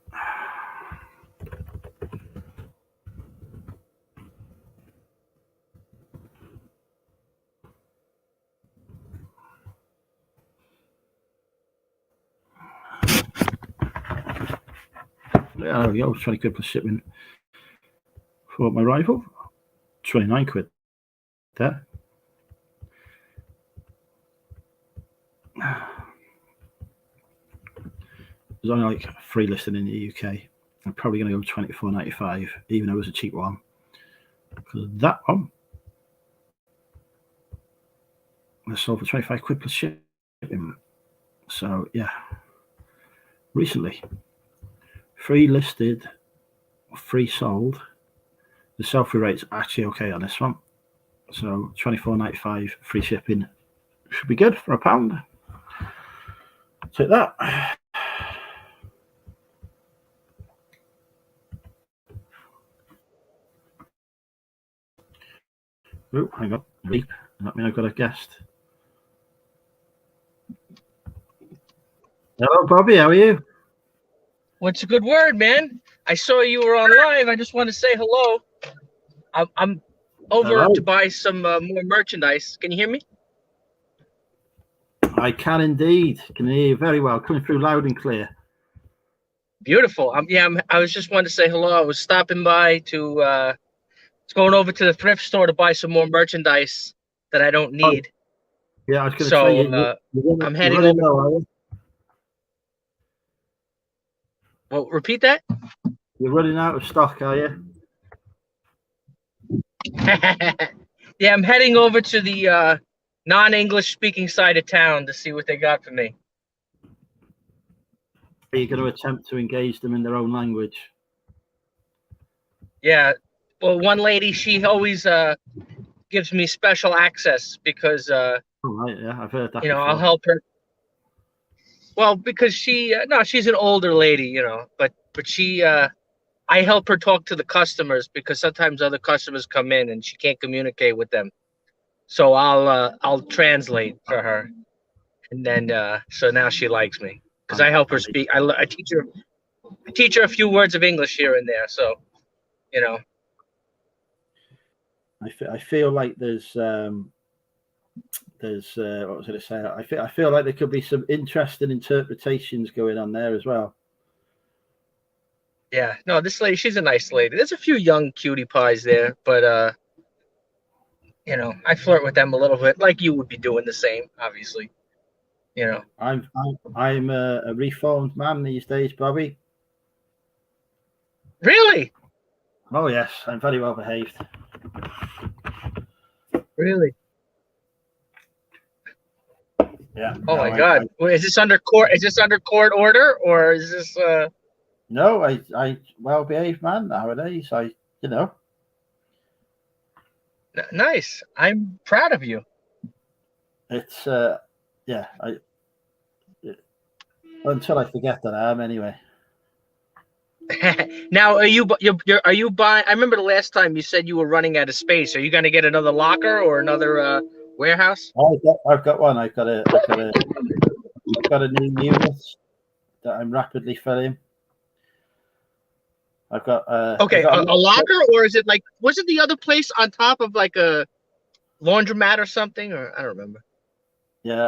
Yeah, there we go. 20 quid plus shipping for my rifle. 29 quid there. There's only like 3 listed in the UK. I'm probably going to go $24.95, even though it was a cheap one. Because that one was sold for 25 quid plus shipping. So yeah, recently, 3 listed, 3 sold. The sell-through rate's actually okay on this one. So $24.95 free shipping should be good for a pound. Take that. Oh, hang on. Beep. That means I've got a guest. Hello, Bobby. How are you? What's a good word, man? I saw you were on live. I just want to say hello. I'm over to buy some more merchandise. Can you hear me? I can indeed. Can hear you very well. Coming through loud and clear. Beautiful. I was just wanting to say hello. I was stopping by to going over to the thrift store to buy some more merchandise that I don't need. Oh, yeah, I was going to say I'm heading over. Low, well, repeat that. You're running out of stock, are you? Yeah, I'm heading over to the non-English speaking side of town to see what they got for me. Are you going to attempt to engage them in their own language? Yeah. Well, one lady, she always gives me special access because oh, right, yeah, I've heard that. You know, before. I'll help her. Well, because she's an older lady, but she I help her talk to the customers because sometimes other customers come in and she can't communicate with them. So I'll translate for her. And then so now she likes me because I help her speak. I teach her a few words of English here and there. So, I feel like there's what was I going to say? I feel like there could be some interesting interpretations going on there as well. Yeah, no, this lady, she's a nice lady. There's a few young cutie pies there, but I flirt with them a little bit, like you would be doing the same, obviously. I'm a reformed man these days, Bobby. Really? Oh yes, I'm very well behaved. Really? Yeah. Oh my God! Is this under court? Is this under court order, or is this? No, I well behaved man nowadays. Nice. I'm proud of you. It's yeah. Until I forget that I am anyway. Now, are you buying? I remember the last time you said you were running out of space. Are you going to get another locker or another warehouse? I've got one. I've got a new unit that I'm rapidly filling. I've got Okay, I've got a locker, or is it like, was it the other place on top of like a laundromat or something? Or I don't remember. Yeah,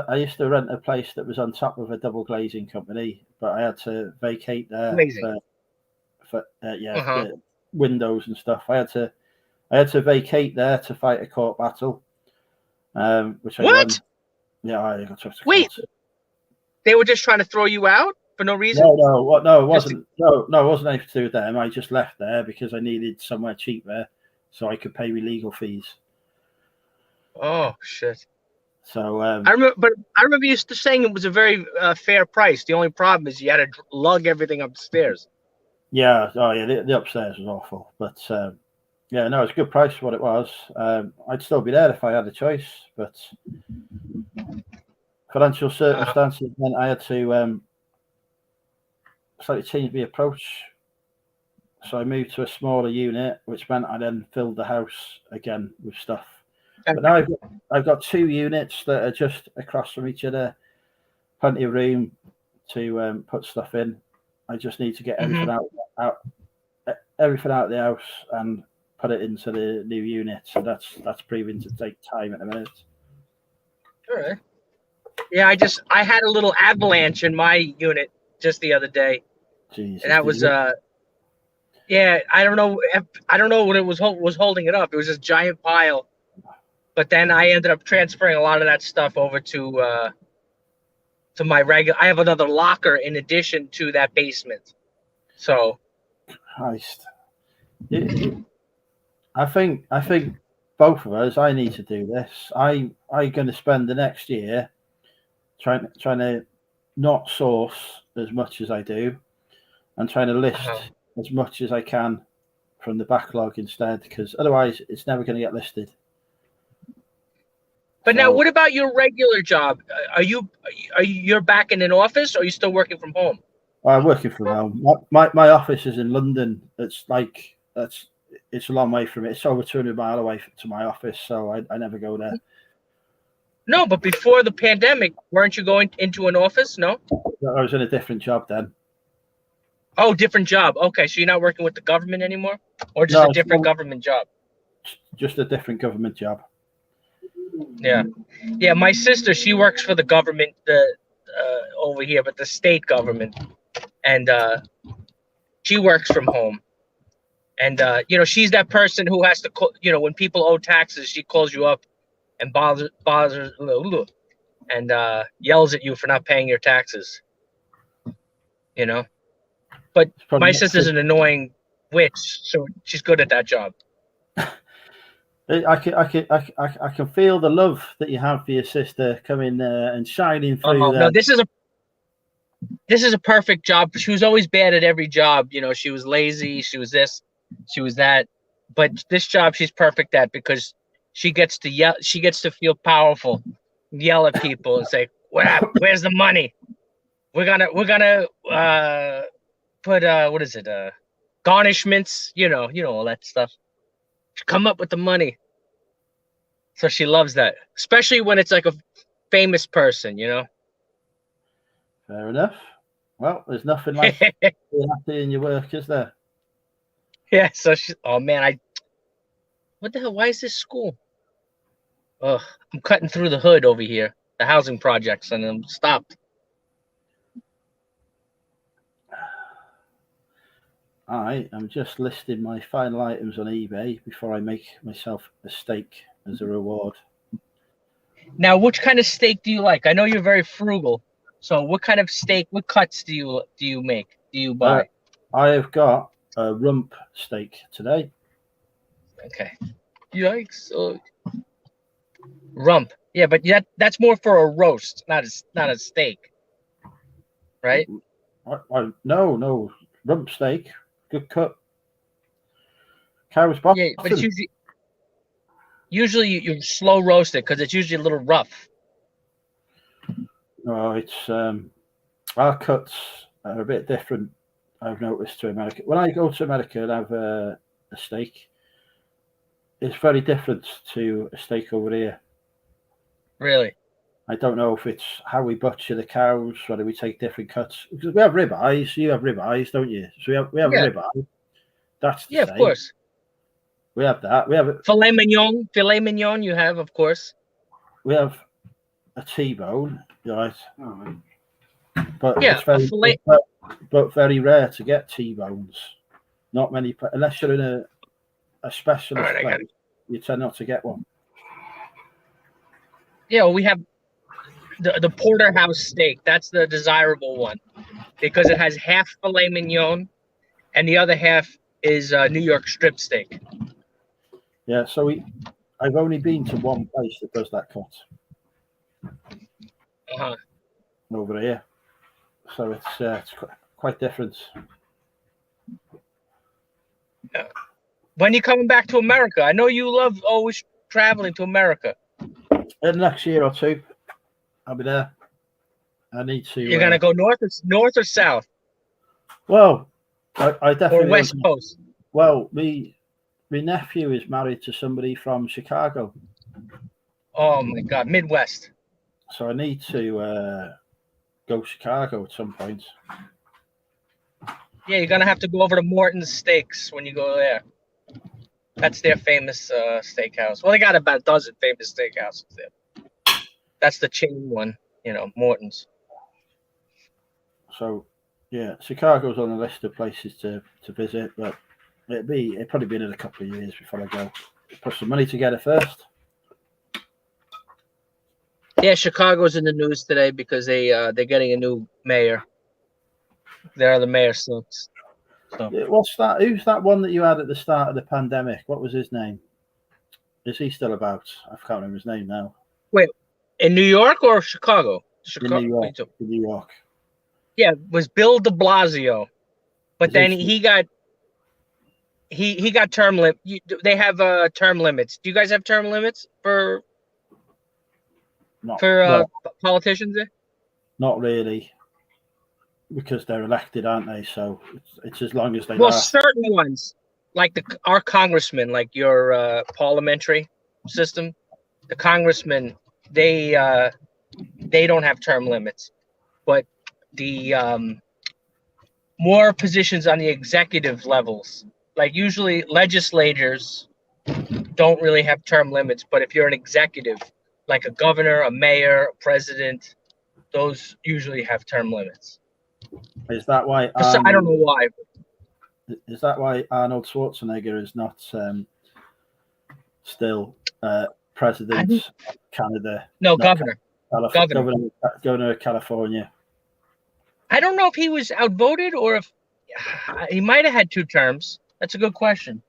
I used to rent a place that was on top of a double glazing company, but I had to vacate there Amazing. for the windows and stuff. I had to vacate there to fight a court battle, which I won. What? Yeah, I got to Wait, they were just trying to throw you out for no reason? No, it wasn't. No, it wasn't anything to do with them. I just left there because I needed somewhere cheaper so I could pay me legal fees. Oh shit! So I remember you saying it was a very fair price. The only problem is you had to lug everything upstairs. Yeah, the upstairs was awful, but yeah, no, it's a good price for what it was. I'd still be there if I had a choice, but financial circumstances meant I had to slightly change my approach. So I moved to a smaller unit, which meant I then filled the house again with stuff. But now I've got 2 units that are just across from each other, plenty of room to put stuff in. I just need to get everything out of the house and put it into the new unit. So that's proving to take time at the minute. All right. Yeah, I had a little avalanche in my unit just the other day. Jesus, and that was yeah, I don't know what it was holding it up. It was this giant pile. But then I ended up transferring a lot of that stuff over to my regular. I have another locker in addition to that basement. So Christ. I think both of us, I need to do this. I'm going to spend the next year trying to not source as much as I do and trying to list as much as I can from the backlog instead, because otherwise it's never going to get listed. But now, what about your regular job? Are you're back in an office, or are you still working from home? I'm working from home. My office is in London. It's a long way from it. It's over 200 miles away to my office, so I never go there. No, but before the pandemic, weren't you going into an office? No? I was in a different job then. Oh, different job. Okay, so you're not working with the government anymore? Or just a different government job? Just a different government job. Yeah. Yeah, my sister, she works for the government over here, but the state government. And she works from home. And, she's that person who has to, when people owe taxes, she calls you up and bothers and yells at you for not paying your taxes. But my sister's an annoying witch, so she's good at that job. I can feel the love that you have for your sister coming and shining through. No, this is a perfect job. She was always bad at every job. She was lazy. She was this. She was that. But this job, she's perfect at because she gets to yell. She gets to feel powerful, yell at people, and say, "Where's the money? We're gonna put what is it? Garnishments. All that stuff. Come up with the money." So she loves that, especially when it's like a famous person, Fair enough. Well, there's nothing like being happy in your work, is there? Yeah. So oh man, what the hell? Why is this school? I'm cutting through the hood over here, the housing projects, and I'm stopped. I'm just listing my final items on eBay before I make myself a steak as a reward. Now, which kind of steak do you like? I know you're very frugal. So what kind of steak, what cuts do you make? Do you buy? I have got a rump steak today. Okay. Yikes. Rump. Yeah, but that's more for a roast, not a steak. Right? No. Rump steak. Good cut. Cow's bottom. Yeah, but it's usually Usually you slow roast it because it's usually a little rough. No, it's our cuts are a bit different. I've noticed to America. When I go to America and have a steak, it's very different to a steak over here. Really? I don't know if it's how we butcher the cows, whether we take different cuts. Because we have rib eyes. You have rib eyes, don't you? So we have Yeah. a rib eye. That's the Yeah, same. of course. We have that. We have Filet mignon. Filet mignon you have, of course. we have a T-bone, right? Oh, But Yeah, it's very a filet. but very rare to get T-bones. Not many, unless you're in a specialist All right, I got place, you tend not to get one. Yeah, we have the porterhouse steak. That's the desirable one because it has half filet mignon and the other half is New York strip steak. Yeah, so I've only been to one place that does that cut Uh-huh. over here, so it's quite different. When you coming back to America? I know you love always traveling to America. In the next year or two, I'll be there. I need to. You're gonna go north or south Well, I definitely or west coast. Well, my nephew is married to somebody from Chicago, Oh my God, Midwest. so I need to go to Chicago at some point. Yeah, you're gonna have to go over to Morton's Steaks when you go there. That's their famous steakhouse. Well, they got about a dozen famous steakhouses there. That's the chain one, Morton's. So, yeah, Chicago's on the list of places to visit, but it'd probably be another couple of years before I go. Put some money together first. Yeah, Chicago's in the news today because they're getting a new mayor. Their other mayor sucks. So. What's that? Who's that one that you had at the start of the pandemic? What was his name? Is he still about? I can't remember his name now. Wait, in New York or Chicago? In New York. Yeah, it was Bill de Blasio, but then he got term limit. They have term limits. Do you guys have term limits for politicians? Not really, because they're elected, aren't they? So it's as long as they. Well, certain ones, like our congressmen, like your parliamentary system, the congressmen, they don't have term limits, but the more positions on the executive levels, like usually legislators don't really have term limits, but if you're an executive, like a governor, a mayor, a president, those usually have term limits. Is that why? I don't know why. Is that why Arnold Schwarzenegger is not still president of Canada? No, governor. Governor of California. I don't know if he was outvoted or if he might have had 2 terms. That's a good question.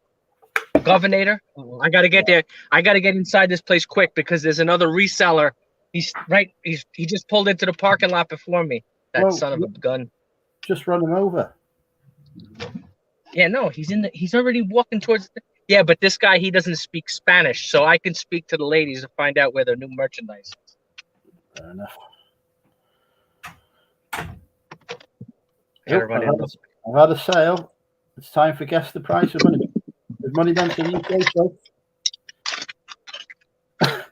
Governor. I got to get there. I got to get inside this place quick because there's another reseller. He just pulled into the parking lot before me. That son of a gun. Just run him over. Yeah, no, he's already walking towards. Yeah, but this guy, he doesn't speak Spanish, so I can speak to the ladies and find out where their new merchandise is. Fair enough. I've had a sale. It's time for guess the price of money. Is money meant to be UK show? The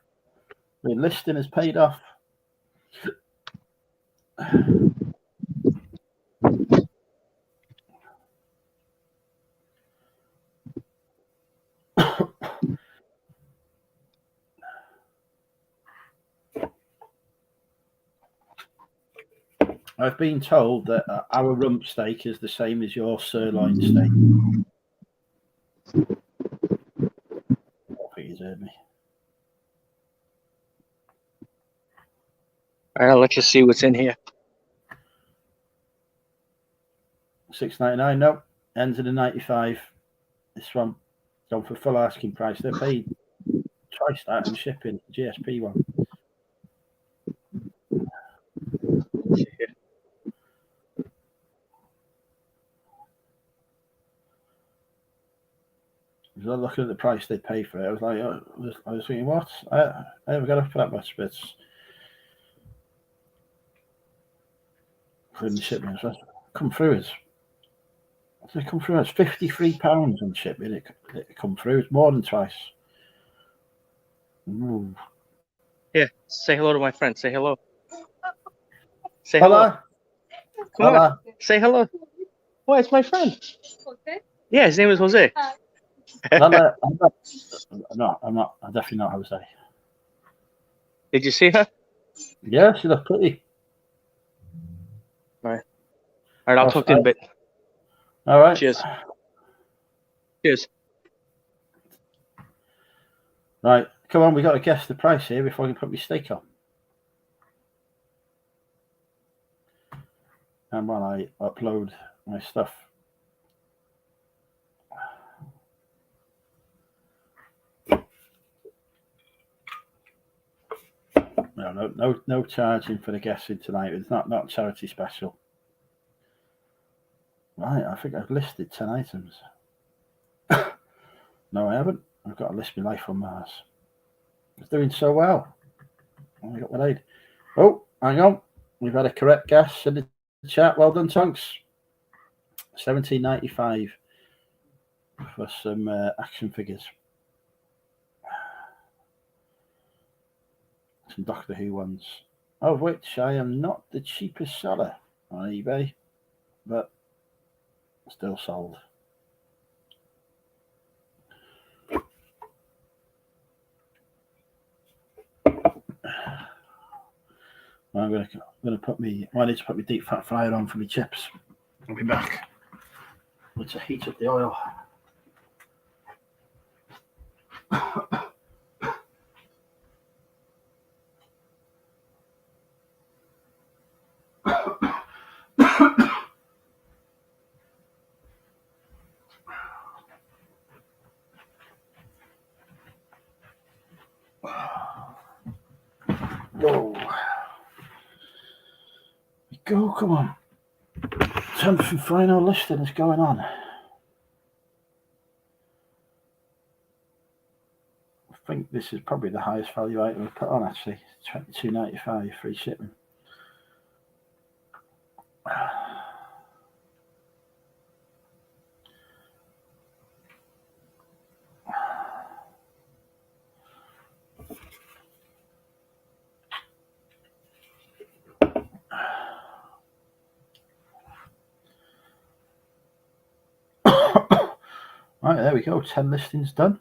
listing is paid off. I've been told that our rump steak is the same as your sirloin steak. I think he's heard me. All right, I'll let you see what's in here. $6.99. No, ends in a 95. This one gone for full asking price. They're paid twice that in shipping. GSP one. I was looking at the price they pay for it. I was like, I was thinking, what? I haven't got up for that much, but it's including the shipment. So come through as £53 on shipping. It come through. It's more than twice. Ooh. Yeah, say hello to my friend. Say hello. Say Hello. hello. Come on, say hello. Why, it's my friend. Jose? Yeah, his name is Jose. No, I'm not. I'm definitely not Jose. Did you see her? Yeah, she looked pretty. All right, I'll talk to you in a bit. All right. Cheers. Cheers. Right, come on. We got to guess the price here before I can put my steak on. And while I upload my stuff. No charging for the guessing tonight. It's not charity special. Right, I think I've listed 10 items. No, I haven't. I've got to list my life on Mars. It's doing so well. I got what I need. Oh, hang on. We've had a correct guess in the chat. Well done, Tonks. $17.95 for some action figures. Some Doctor Who ones, of which I am not the cheapest seller on eBay, but still sold. I'm gonna put me. I need to put my deep fat fryer on for my chips. I'll be back. Let's heat up the oil. Whoa. Go, come on. 10th and final listing is going on. I think this is probably the highest value item I've put on, actually. $22.95 free shipping. Right, there we go. 10 listings done.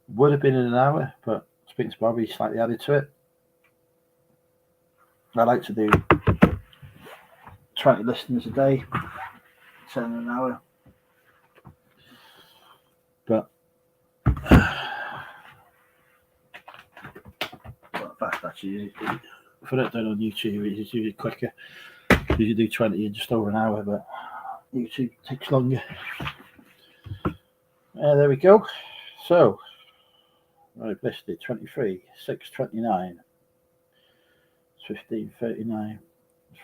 Would have been in an hour, but speaking to Bobby, slightly added to it. I like to do 20 listings a day, 10 in an hour. But fast actually. If I don't do it on YouTube, it's usually quicker. You do 20 in just over an hour, but YouTube takes longer. There we go. So I've listed 23, 629, 1539,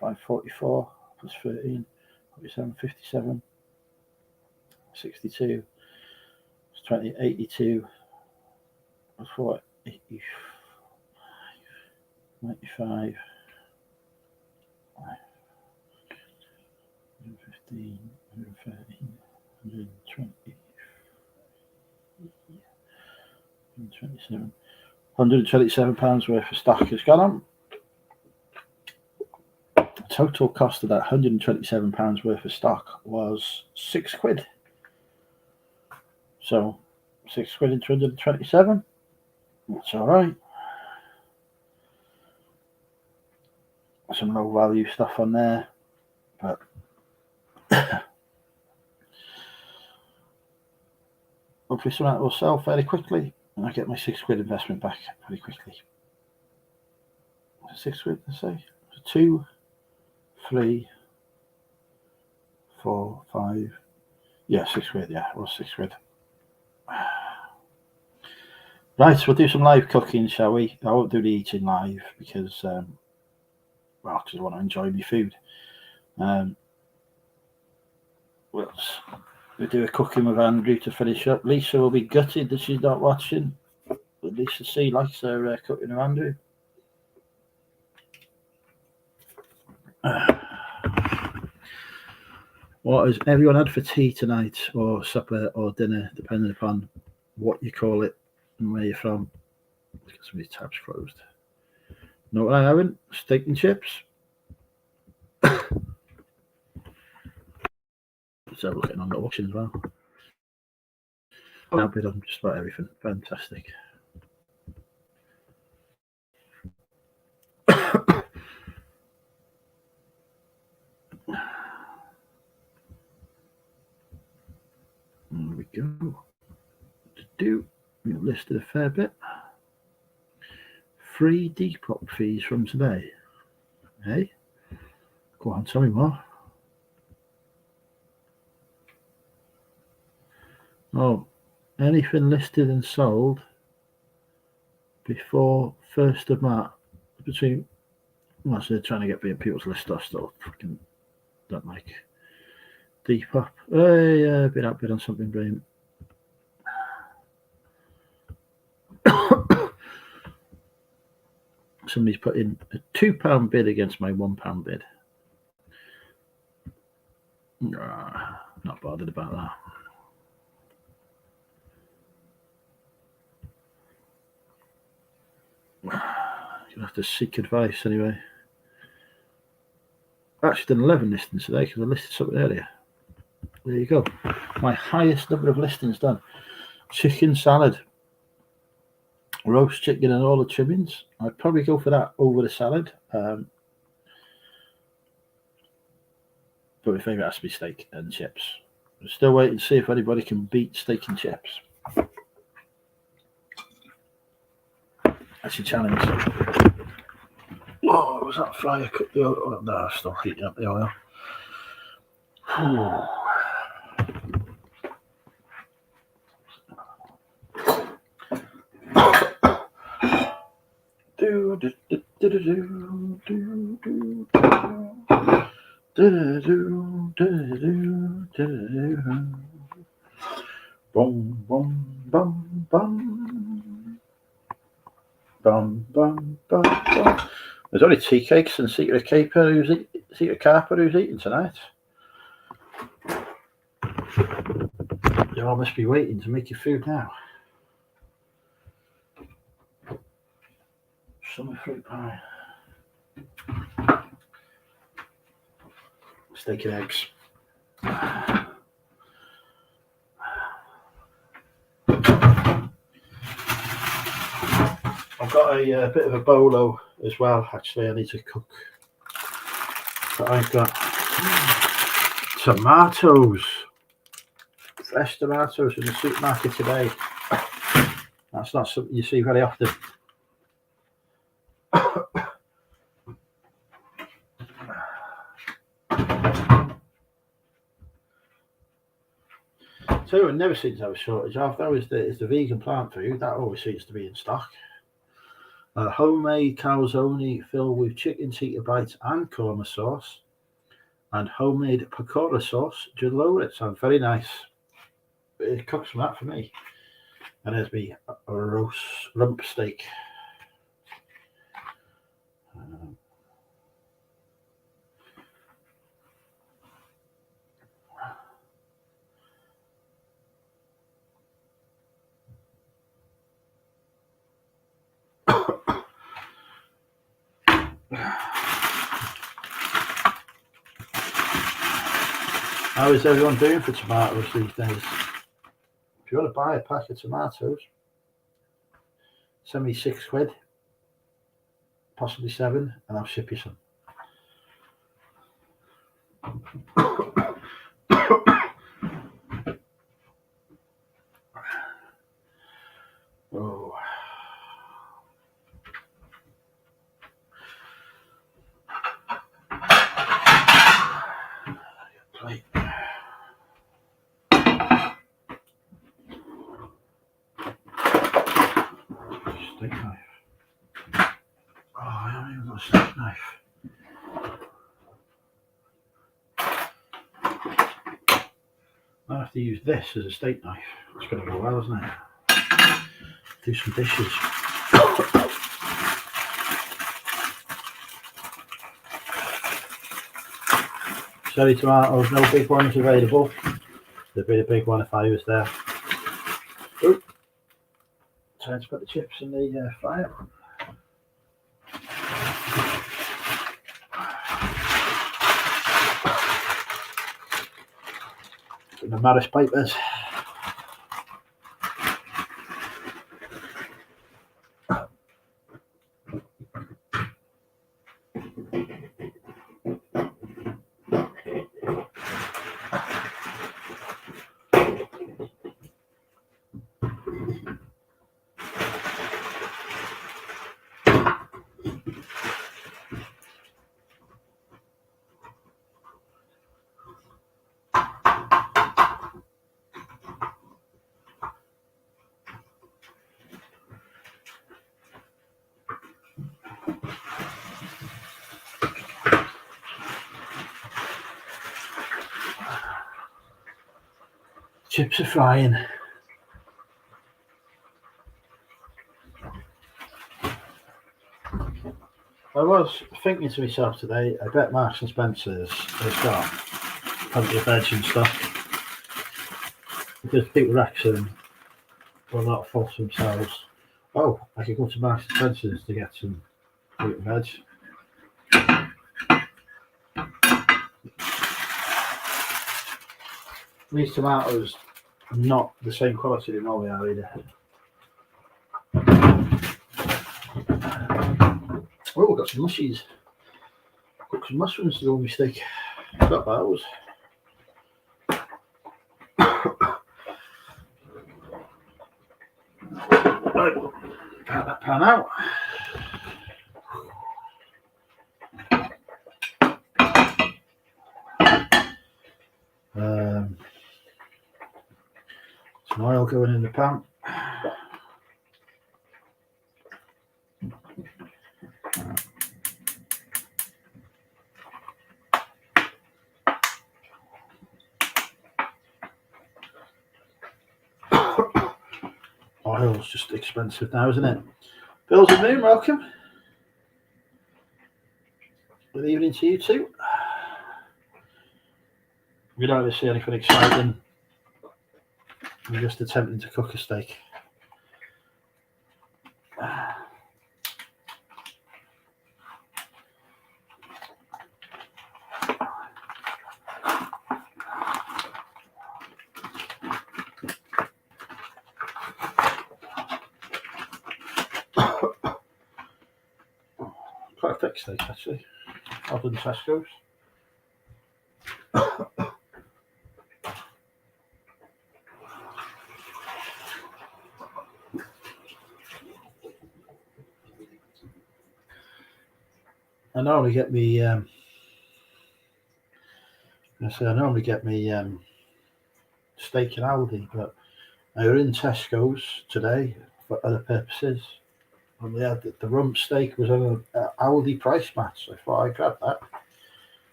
544 plus 13, 47, 57, 62, 20, 82, 4, 85, 95, 115, 113, 120. 127 pounds worth of stock has gone on. The total cost of that 127 pounds worth of stock was £6. So £6 into 127. That's all right. Some low value stuff on there, but hopefully some of that will sell fairly quickly. And I get my £6 investment back pretty quickly. £6, let's say. 2, 3, 4, 5. Yeah, £6. Yeah, it was £6. Right, we'll do some live cooking, shall we? I won't do the eating live because, because I want to enjoy my food. Let's We do a cooking with Andrew to finish up. Lisa will be gutted that she's not watching. But Lisa C likes her cooking with Andrew. What has everyone had for tea tonight, or supper, or dinner, depending upon what you call it and where you're from? Let's get some of these tabs closed. Know what I'm having? Steak and chips. Let's have a look at on the auction as well. I'll bid on just about everything. Fantastic. There we go. We've listed a fair bit. Free Depop fees from today. Hey, go on, tell me more. Oh, anything listed and sold before 1st of March between. Well, so they're trying to get people's list off. Still, fucking don't like Depop. Hey, bid on something brilliant. Somebody's put in a £2 bid against my £1 bid. Not bothered about that. You'll have to seek advice anyway. I've actually done 11 listings today because I listed something earlier. There you go. My highest number of listings done. Chicken salad. Roast chicken and all the trimmings. I'd probably go for that over the salad. But my favourite has to be steak and chips. I'm still waiting to see if anybody can beat steak and chips. That's your challenge. Oh, was that fryer cooked the oil? Oh, no, I'm still heating up the oil. Boom, boom, bum, bum. Bum, bum, bum, bum. There's only tea cakes and Secret Carper who's eating tonight. You all must be waiting to make your food now. Summer fruit pie. Steak and eggs. I've got a bit of a bolo as well. Actually, I need to cook. But I've got tomatoes, fresh tomatoes in the supermarket today. That's not something you see very often. So it never seems to have a shortage of. That is the vegan plant food. That always seems to be in stock. Homemade calzone filled with chicken tikka bites and korma sauce, and homemade pakora sauce just over it. Sounds very nice. It cooks from that for me. And there's me a roast rump steak. How is everyone doing for tomatoes these days? If you want to buy a pack of tomatoes, send me £6, possibly 7, and I'll ship you some. Oh. Plate. Steak knife. Oh, I haven't even got a steak knife. I have to use this as a steak knife. It's going to go well, isn't it? Do some dishes. Cherry tomatoes, no big ones available. There'd be a big one if I was there. Ooh. Time to put the chips in the fire. The Maris Pipers. Chips are frying. I was thinking to myself today, I bet Marks and Spencer's has got plenty of veg and stuff. Because people reckon will not force themselves. Oh, I could go to Marks and Spencer's to get some fruit and veg. These tomatoes are not the same quality they normally are either. Oh, we've got some mushies. Cook some mushrooms to go with my steak. Got those. Right, pat that pan out. Some oil going in the pan. Oil's just expensive now, isn't it? Bills and Moon, welcome. Good evening to you too. We don't really see anything exciting. I'm just attempting to cook a steak. Quite a thick steak actually. I've done Tesco's. I normally get me. I normally get me steak in Aldi, but I were in Tesco's today for other purposes, and they had the rump steak was on an Aldi price match. So I thought I'd grab that.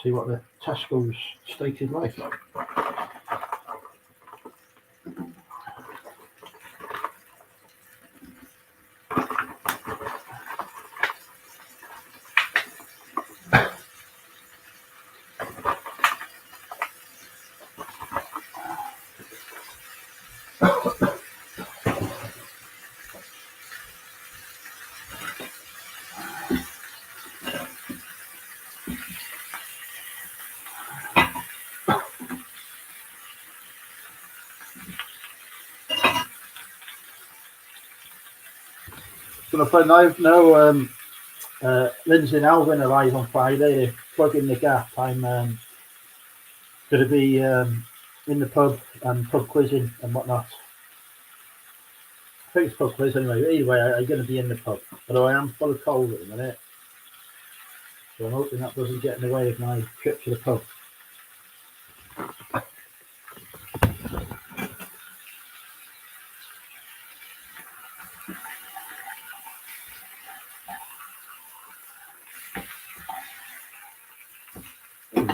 See what the Tesco's steak is like. So if I know Lindsay and Alvin arrive on Friday, they're plugging the gap. I'm going to be in the pub and pub quizzing and whatnot. I think it's pub quiz anyway. Either way, I'm going to be in the pub. Although I am full of cold at the minute. So I'm hoping that doesn't get in the way of my trip to the pub.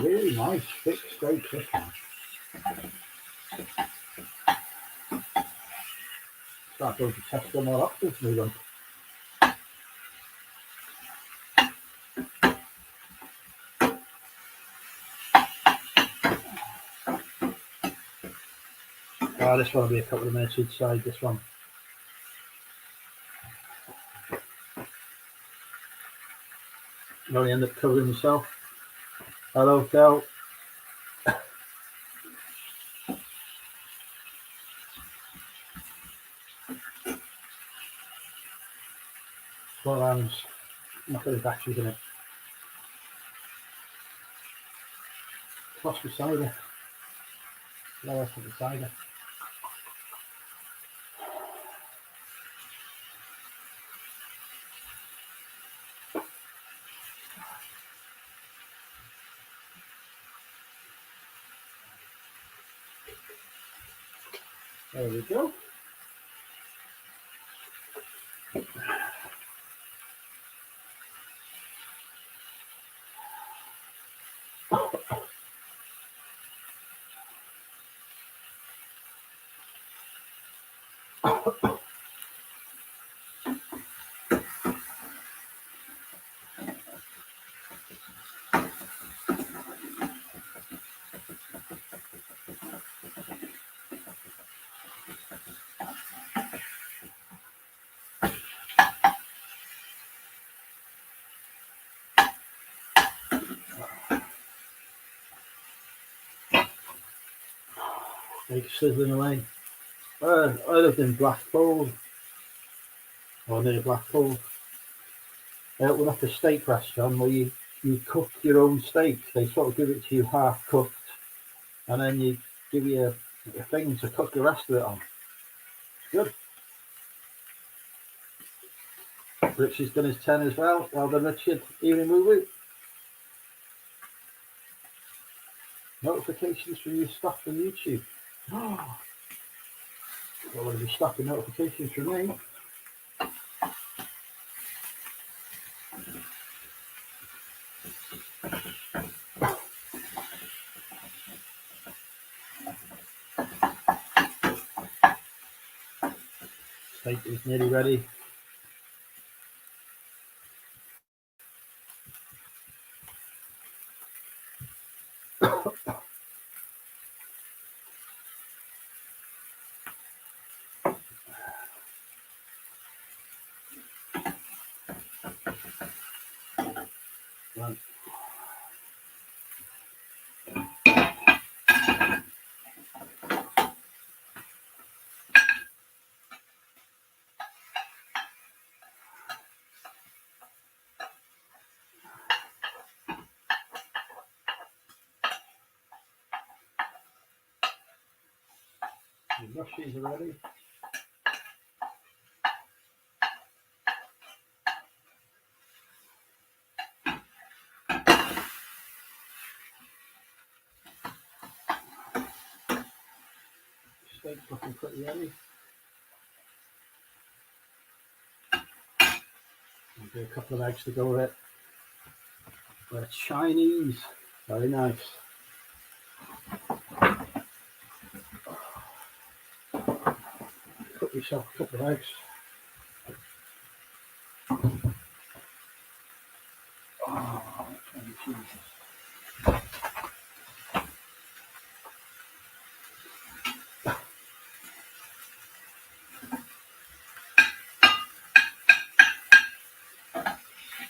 Really nice thick steak, this one. Start going to Tesco more often to move on. Oh, this one will be a couple of minutes inside this one. You only end up covering yourself. Hello, Kel. Four rounds. Not got any batteries in it. What's the cider? No, that's not the cider. There we go. Like sizzling away. I lived in Blackpool, or near Blackpool. I opened up a steak restaurant where you cook your own steak. They sort of give it to you half cooked, and then you give you a thing to cook the rest of it on. Good. Richard's done his 10 as well. Well done, Richard. Evening movie. Notifications from you stopped from YouTube. Oh, I want to be stopping notifications from me. Steak is nearly ready. Right. The mushies are ready. Steak's looking pretty ready. I'll do a couple of eggs to go with it. They're Chinese. Very nice. Cook yourself a couple of eggs. Oh, Jesus.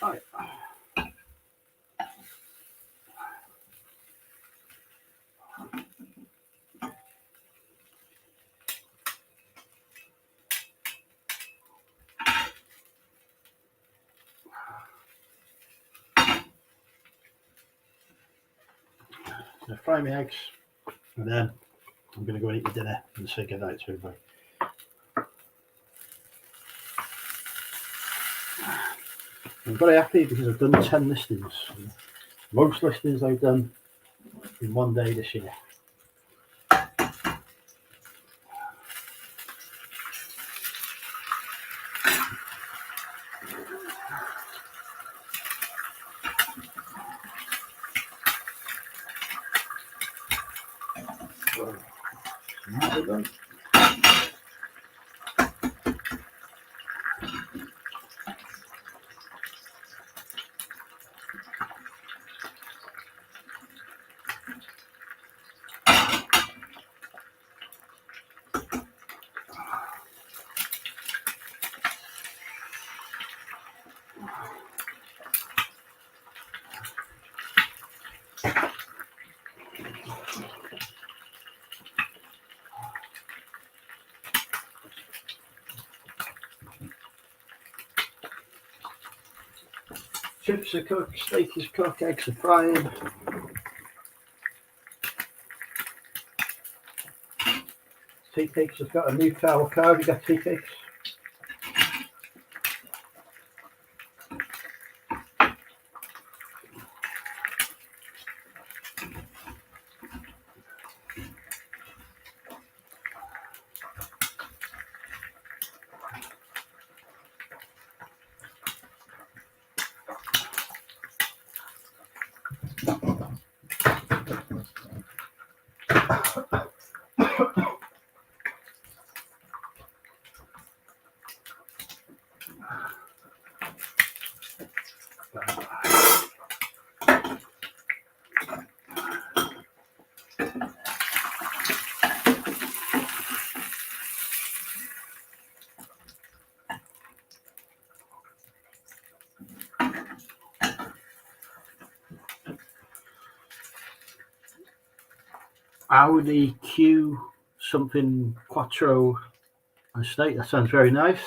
Right. So fry my eggs, and then I'm going to go and eat my dinner and say goodnight to everybody. I'm very happy because I've done 10 listings. Most listings I've done in one day this year. So, done. Chips are cooked, steak is cooked, eggs are frying. Tea cakes has got a new tower car. Have you got tea cakes? Audi Q something Quattro estate. That sounds very nice.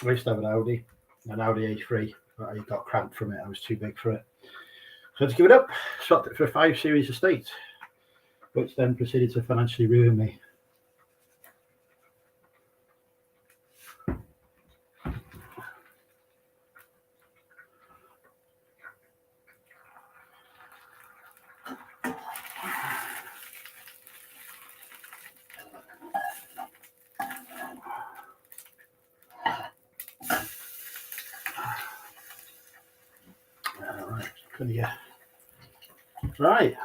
I used to have an Audi A3, but I got cramped from it. I was too big for it. So to give it up, swapped it for a 5 Series estate, which then proceeded to financially ruin me. Right.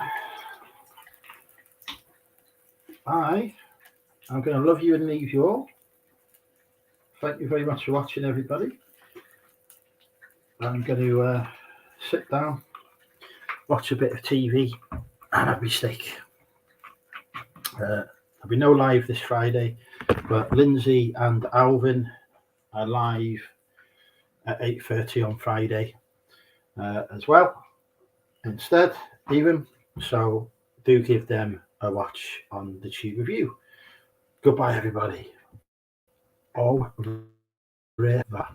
I'm going to love you and leave you all. Thank you very much for watching, everybody. I'm going to sit down, watch a bit of TV, and have my steak. There'll be no live this Friday, but Lindsay and Alvin are live at 8:30 on Friday as well. Instead, even so, do give them a watch on the Tube Review. Goodbye, everybody. Au revoir.